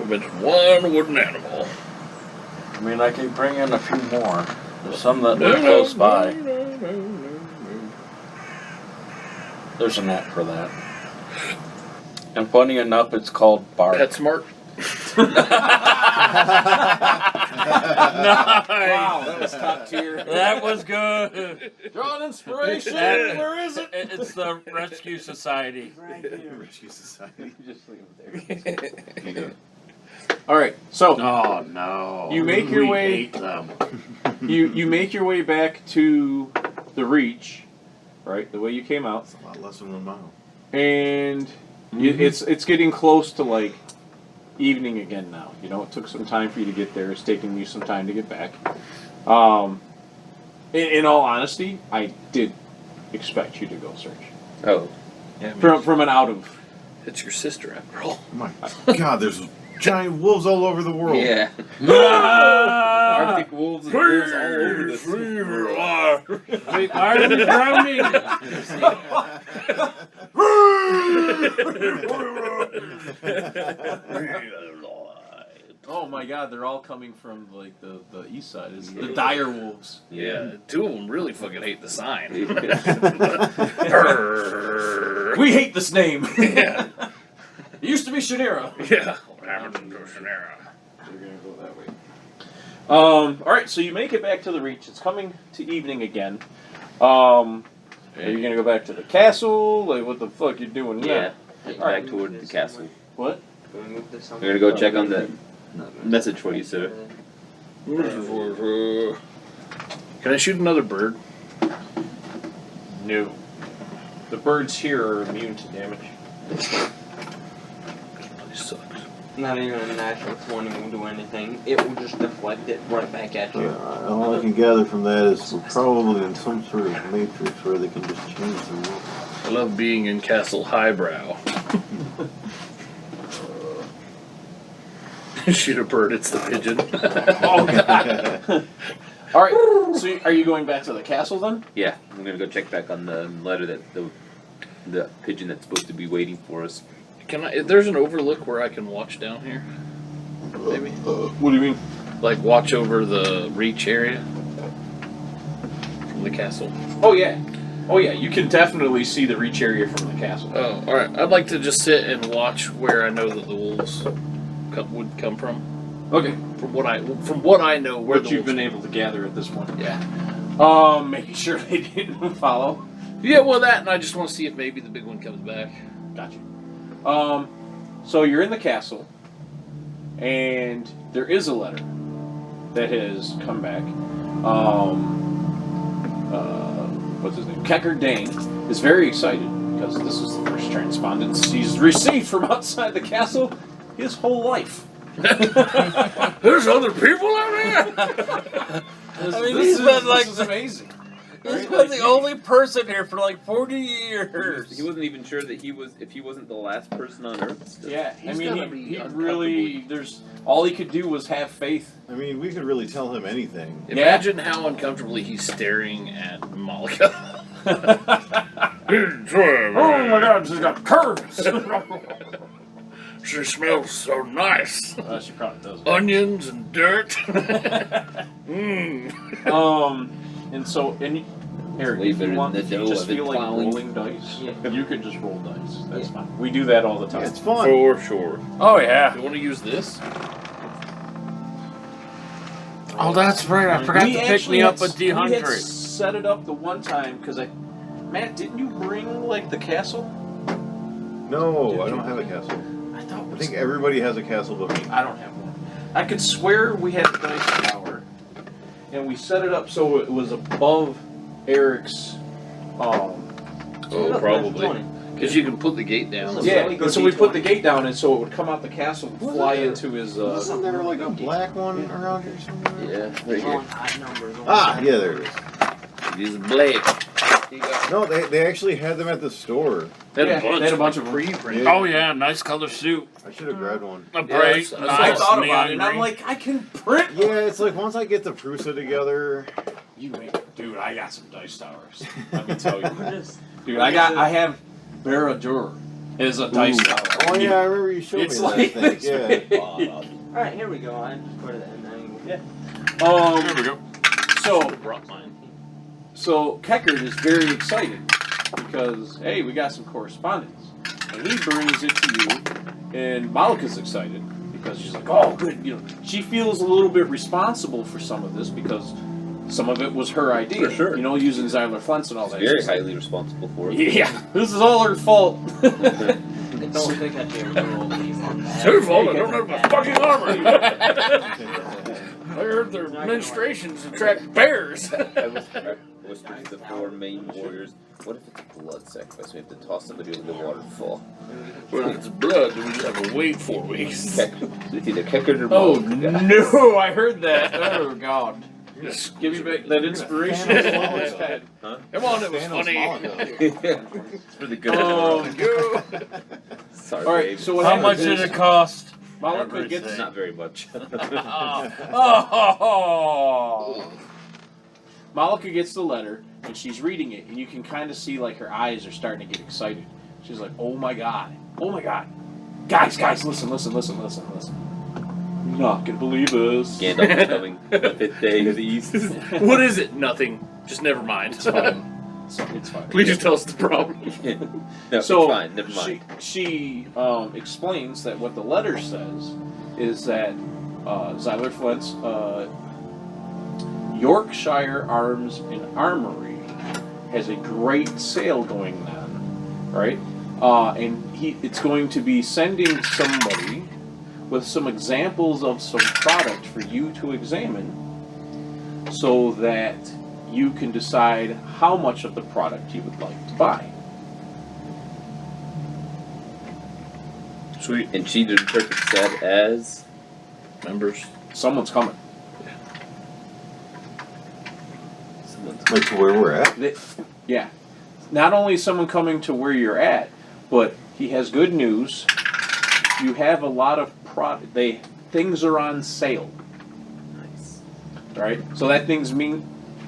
We mentioned one wooden animal. I mean, I could bring in a few more. There's some that live close by. There's an app for that. And funny enough, it's called Bark. PetSmart. Nice. Wow, that was top tier. That was good. Drawing inspiration. That- Where is it? It's the Rescue Society. Rescue Society. Just leave it there. All right. So Oh no! You make your We way- hate them. you make your way back to the Reach, right? The way you came out, It's a lot less than 1 mile. and it's getting close to evening again now. You know, it took some time for you to get there. It's taking you some time to get back. In all honesty, I did expect you to go search Oh. Yeah, I mean, from an out of. it's your sister after all. Oh my God, there's giant wolves all over the world. Yeah. Ah! Arctic wolves and wolves all over this. Wait, why are we drowning? Oh my God, they're all coming from the east side. It's the dire wolves. Yeah, 2 of them really fucking hate the sign. We hate this name. Yeah. It used to be Shannara. Yeah. What happened to Shannara? We're gonna go that way. All right, so you make it back to the Reach. It's coming to evening again. Are you gonna go back to the castle? What the fuck you doing Yeah. now? Head back toward the castle. What? We're gonna go check on the message for you, sir. Can I shoot another bird? No. The birds here are immune to damage. Really sucks. Not even a natural 20 will do anything. It will just deflect it right back at you. All I can gather from that is we're probably in some sort of matrix where they can just change the world. I love being in Castle Highbrow. Shoot a bird, it's the pigeon. Oh, God. All right. So, are you going back to the castle then? Yeah, I'm gonna go check back on the letter that the pigeon that's supposed to be waiting for us. Can I? There's an overlook where I can watch down here. Maybe. What do you mean? Like watch over the reach area from the castle. Oh yeah. Oh yeah. You can definitely see the reach area from the castle. Oh, all right. I'd like to just sit and watch where I know that the wolves would come from. Okay. From what I know, where What the you've wolves been able to gather at this point. Yeah. Making sure they didn't follow. Yeah, well, that, and I just want to see if maybe the big one comes back. Gotcha. So you're in the castle, and there is a letter that has come back. What's his name? Kecker Dane is very excited because this is the first correspondence he's received from outside the castle his whole life. There's other people out here. This is amazing. He's been the only person here for like 40 years. He wasn't even sure that if he wasn't the last person on Earth. Still. Yeah, He's gotta be he really. All he could do was have faith. I mean, we could really tell him anything. Imagine how uncomfortably he's staring at Malika. Oh my God, she's got curves. She smells so nice. She probably does. Onions and dirt. And so, Eric, Way if better you want, than if the you dough just I've been feel like plowing. rolling dice, Yeah. you could just roll dice. That's Yeah. fine. We do that all the time. Yeah, it's fun. For sure. Oh yeah. You want to use this? Oh, that's right. I forgot We to pick actually me up a had- We had D100. set it up the one time because Matt, didn't you bring like the castle? No, I don't have a castle. I thought. I think everybody has a castle but me. I don't have one. I could swear we had the dice tower, and we set it up so it was above Eric's. Oh, probably. Because you can put the gate down. Yeah, and so we put the gate down, and so it would come out the castle and fly into his. Wasn't there like a black one around here somewhere? Yeah, right here. Ah, yeah, there it is. These black. No, they actually had them at the store. They Yeah, had a bunch, they had a bunch of them. pre-print. Yeah. Oh yeah, nice color suit. I should have grabbed one. A Yeah, bright, that's- So I nice thought about neon it, and I'm green. like, I can print. Yeah, it's like once I get the Prusa together. You ain't, dude. I got some dice towers. Let me tell you, dude. I have Baradur as a dice Ooh. tower. Oh yeah, I remember you showed It's me like that thing. this Yeah. Alright, here we go. I just put it in there. There we go. So Brought mine. So Keckert is very excited because hey, we got some correspondence, and he brings it to you, and Malika's excited because she's like, oh, good, you know, she feels a little bit responsible for some of this because some of it was her idea, For sure. you know, using Xyler Flents and all that. Very She's like, highly responsible for it. yeah, this is all her fault. I don't think I did roll these on that. It's her fault. I don't have my fucking armor. I heard their menstruations attract bears. I whispered to the four main warriors, what if it's a blood sacrifice? We have to toss somebody over the waterfall. Well, if it's blood, then we just have to wait 4 weeks. It's either Keckert or Oh Malika. no, I heard that. Oh god. Just Give me back that inspiration. Thanos Huh? Come on, it was Thanos funny. Malika. It's for the good Oh, of Go. Sorry, all right, babe. so what How happens much is did it cost? Malika gets It's not very much. Oh. Malika gets the letter and she's reading it, and you can kind of see like her eyes are starting to get excited. She's like, "Oh my god! Oh my god! Guys, listen! You're not gonna believe this." Gandalf is coming. The fifth day of the east. What is it? Nothing. Just never mind. It's fine. It's fine. Please just tell us the problem. No, So it's fine. Never mind. she explains that what the letter says is that Xyler Flint's Yorkshire Arms and Armory has a great sale going on, right? And it's going to be sending somebody with some examples of some product for you to examine so that you can decide how much of the product you would like to buy. Sweet. And she interprets that as Members. Someone's coming. someone's Like to where we're at. Yeah. Not only is someone coming to where you're at, but he has good news. You have a lot of product. things are on sale. Nice. Right? So that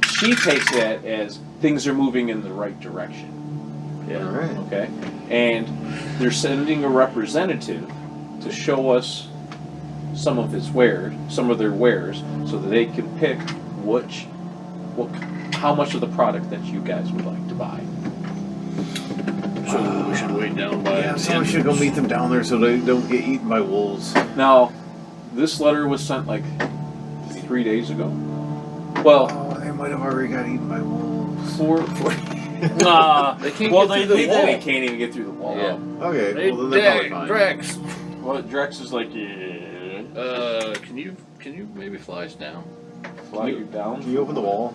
she takes that as things are moving in the right direction. Yeah. All right. Okay? And they're sending a representative to show us some of their wares, so that they can pick how much of the product that you guys would like to buy. So we should wait down by. Yeah, so we should go meet them down there so they don't get eaten by wolves. Now, this letter was sent like 3 days ago. Well, Oh, they might have already got eaten by wolves. They can't Well, get through the they wall. can't even get through the wall. Yeah. Okay, Hey, well then they're probably fine. Drex. Well, Drex is like, yeah. Can you maybe fly us down? Fly you down. Can you open the wall?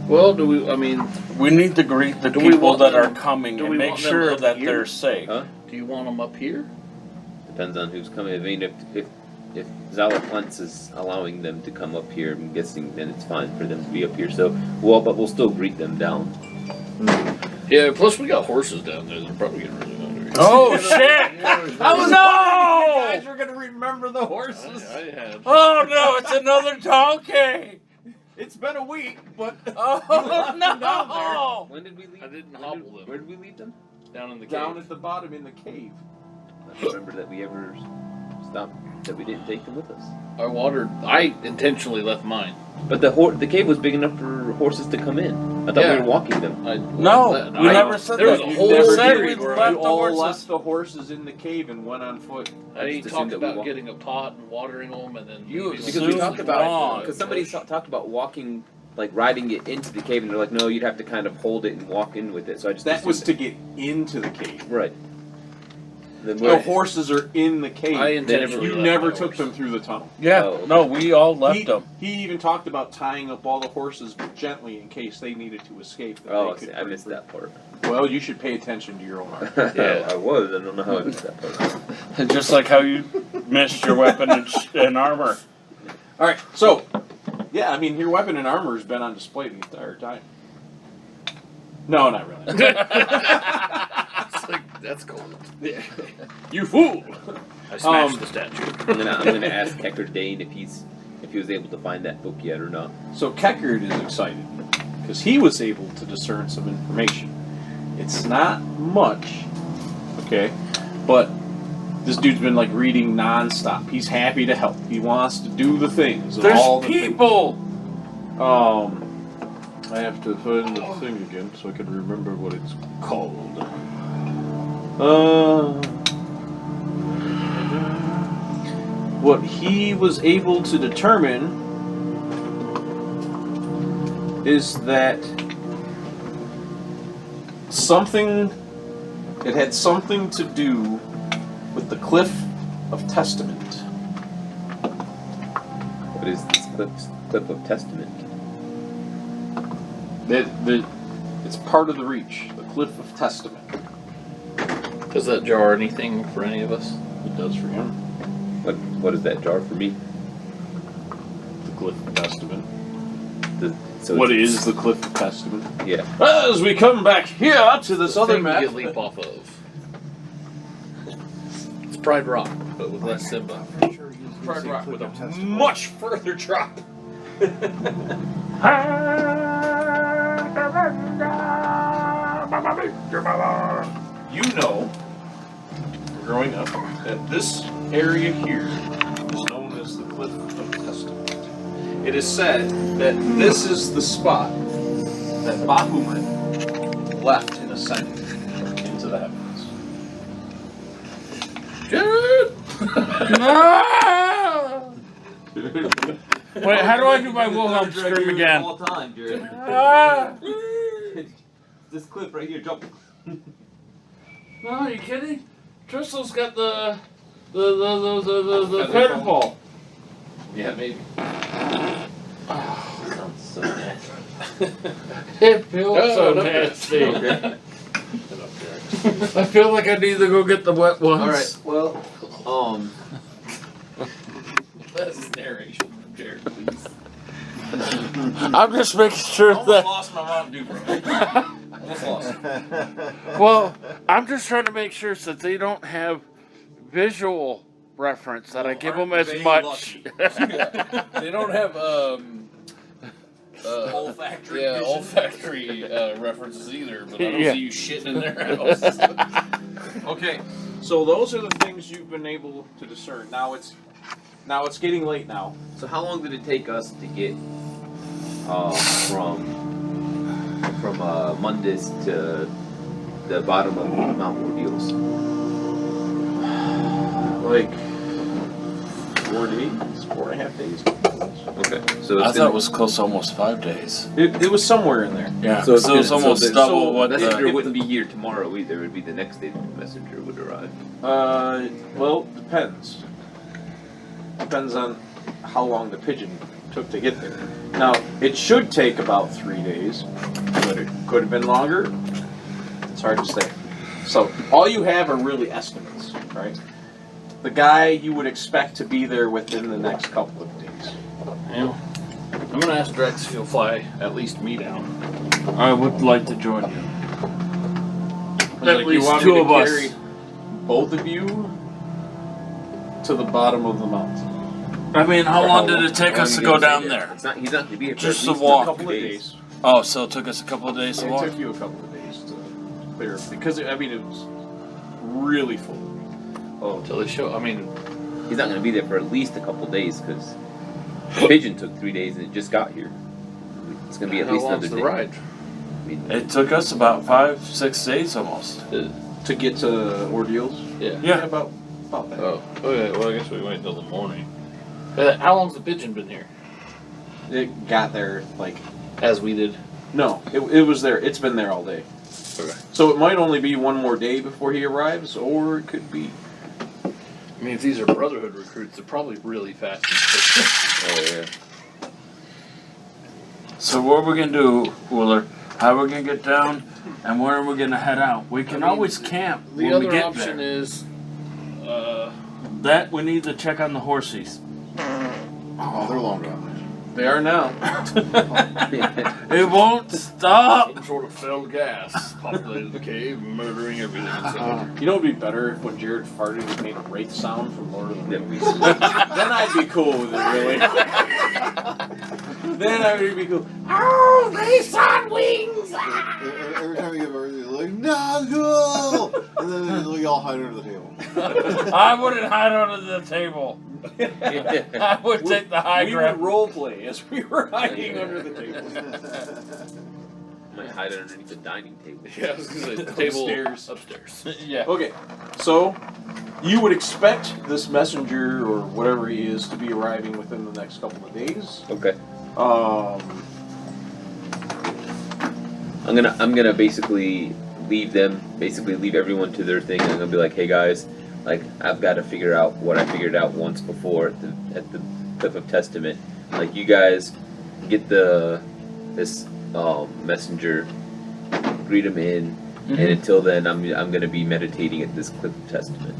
Well, do we? I mean, We need to greet the Do we people want that them- are coming do and we make want them sure up that here? they're safe. Huh? do you want them up here? Depends on who's coming. I mean, if Zalaplanz is allowing them to come up here, I'm guessing then it's fine for them to be up here. So, but we'll still greet them down. Yeah. Plus, we got horses down there. They're probably getting really hungry. Oh shit! No! You guys are gonna remember the horses. I had. Oh no! It's another donkey! It's been a week, but Oh no! When did we leave? I didn't hobble them. Where did we leave them? Down in the down cave. at the bottom in the cave. I don't remember that we ever stopped. That we didn't take them with us. I intentionally left mine. But the cave was big enough for horses to come in. I thought we were walking them. No, we never said there that. was a You whole never said period we where left You the all horses. left the horses in the cave and went on foot. I just talked assumed that we about walked. getting a pot and watering them, and then You leaving Because them. we assumed talked about wrong. because somebody talked about walking, like riding it into the cave, and they're like, no, you'd have to kind of hold it and walk in with it. So I just That was assumed to get into the cave. right. Then The horses are in the cave. I intentionally You left never my took horse. them through the tunnel. Yeah, Oh, okay. no, we all left He, them. he even talked about tying up all the horses gently in case they needed to escape. that Oh, they could see, I break missed free. that part. Well, you should pay attention to your own art. Yeah. I was. I don't know how I missed that part. Just like how you missed your weapon and armor. All right, so yeah, I mean, your weapon and armor has been on display the entire time. No, not really. It's like, that's cool. You fool! I smashed the statue. I'm gonna ask Hecker Dane if he was able to find that book yet or not. So Keckard is excited because he was able to discern some information. It's not much, okay, but this dude's been like reading nonstop. He's happy to help. He wants to do the things. There's all the people! I have to find the thing again so I can remember what it's called. What he was able to determine is that it had something to do with the Cliff of Testament. What is this clip of Testament? It's part of the Reach, the Cliff of Testament. Does that jar anything for any of us? It does for him. What is that jar for me? The Cliff of Testament. So What it's- is the Cliff of Testament? Yeah. As we come back here to this other Thing map. you leap off of. It's Pride Rock, but with less Simba. Pride Rock with a much further drop. You know, growing up, that this area here is known as the Cliff of Testament. It is said that this is the spot that Bakuman left in ascending into the heavens. No! Wait, how do I do my Wilhelm scream again? All time, Jared. Ah! This clip right here, jump. No, are you kidding? Tristle's got the feather ball. Yeah, maybe. Sounds so nasty. It feels so no, nasty. okay. I feel like I need to go get the wet ones. All right. Well, That's narration from Jared, please. I'm just making sure that. lost my Mountain Dew, bro. Almost lost. Well, I'm just trying to make sure so that they don't have visual reference that I give them aren't as they much. They don't have Olfactory yeah, vision? olfactory references either, but I don't Yeah. see you shitting in their house. Okay, so those are the things you've been able to discern. Now it's getting late now. So how long did it take us to get from Mundus to the bottom of Mount Ordeals? Like 4 days, 4.5 days. Okay, so I it's thought it was close to almost 5 days. It was somewhere in there. Yeah, So it's so it's gonna- almost so the- double so what the the. messenger wouldn't be here tomorrow either. It would be the next day that the messenger would arrive. Well, depends. Depends on how long the pigeon took to get there. Now, it should take about 3 days, but it could have been longer. It's hard to say. So, all you have are really estimates, right? The guy you would expect to be there within the next couple of days. Yeah. I'm gonna ask Drex if he'll fly at least me down. I would like to join you. Like, At least you want two me to of us. carry both of you to the bottom of the mountain. I mean, how long did it take How us long to you go gonna down stay there? It's not. He's not going to be here for Just at to least walk. A couple of days. days. Oh, so it took us a couple of days to It walk? took you a couple of days to clear because I mean it was really full. Oh, Until they show. I mean, he's not going to be there for at least a couple days because the pigeon took 3 days and it just got here. It's going to be at how least long's another the day. ride? I mean, It took us about 5-6 days almost. To get to Ordeals. Yeah. Yeah. About that. Oh, okay. Well, I guess we wait until the morning. How long's the pigeon been here? It got there like As we did. no, it was there. It's been there all day. Okay. So it might only be one more day before he arrives, or it could be. I mean, if these are Brotherhood recruits, they're probably really fast. oh yeah. So what are we going to do, Wooler? How are we going to get down? And where are we going to head out? We can always camp The when we other get option there. is, That we need to check on the horsies. Oh, they're long gone. They are now. It won't stop. some sort of felled gas populated the cave, murdering everything inside. You know what would be better if when Jared farted it made a wraith sound from Lord of the Rings? Then I'd be cool with it, really. Then I would be cool. Oh, wraiths on wings! Every time you give birth, you're like, no! And then we all hide under the table. I wouldn't hide under the table. I would take the high We would ground. role play as we were hiding under the table. Might hide it underneath the dining table. Yeah, I was gonna say, the table Upstairs. upstairs. Yeah. Okay, so you would expect this messenger or whatever he is to be arriving within the next couple of days. Okay. Um, I'm gonna basically leave everyone to their thing, and I'm gonna be like, hey guys, like I've got to figure out what I figured out once before at the Cliff of Testament. Like you guys get this messenger, greet him in, and until then I'm gonna be meditating at this Cliff of Testament.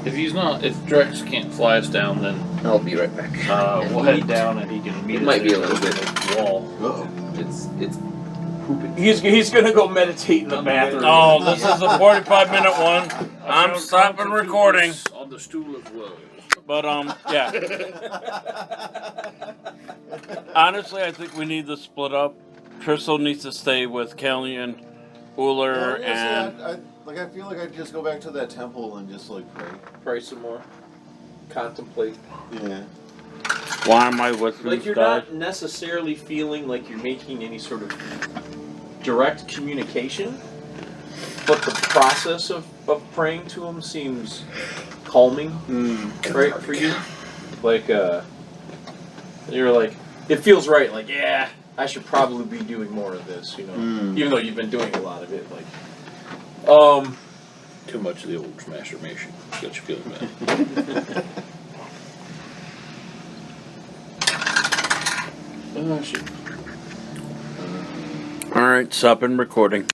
If Drex can't fly us down, then I'll be right back. we'll head down and he can meet It us might be a there little at bit. the wall. Uh-oh. It's pooping. he's gonna go meditate in the bathroom. Oh, this is a 45-minute one. I'm stopping recording. On the stool of woe. But yeah. Honestly, I think we need to split up. Crystal needs to stay with Khalion, Uller, and I feel like I'd just go back to that temple and just like pray. Pray some more. Contemplate. Yeah. why am I with Like these you're guys? not necessarily feeling like you're making any sort of direct communication, but the process of praying to him seems calming, right, for you? Like, you're like, it feels right, like, yeah, I should probably be doing more of this, you know, even though you've been doing a lot of it, like, Too much of the old transformation. Got you feeling bad. shit. All right, stopping recording.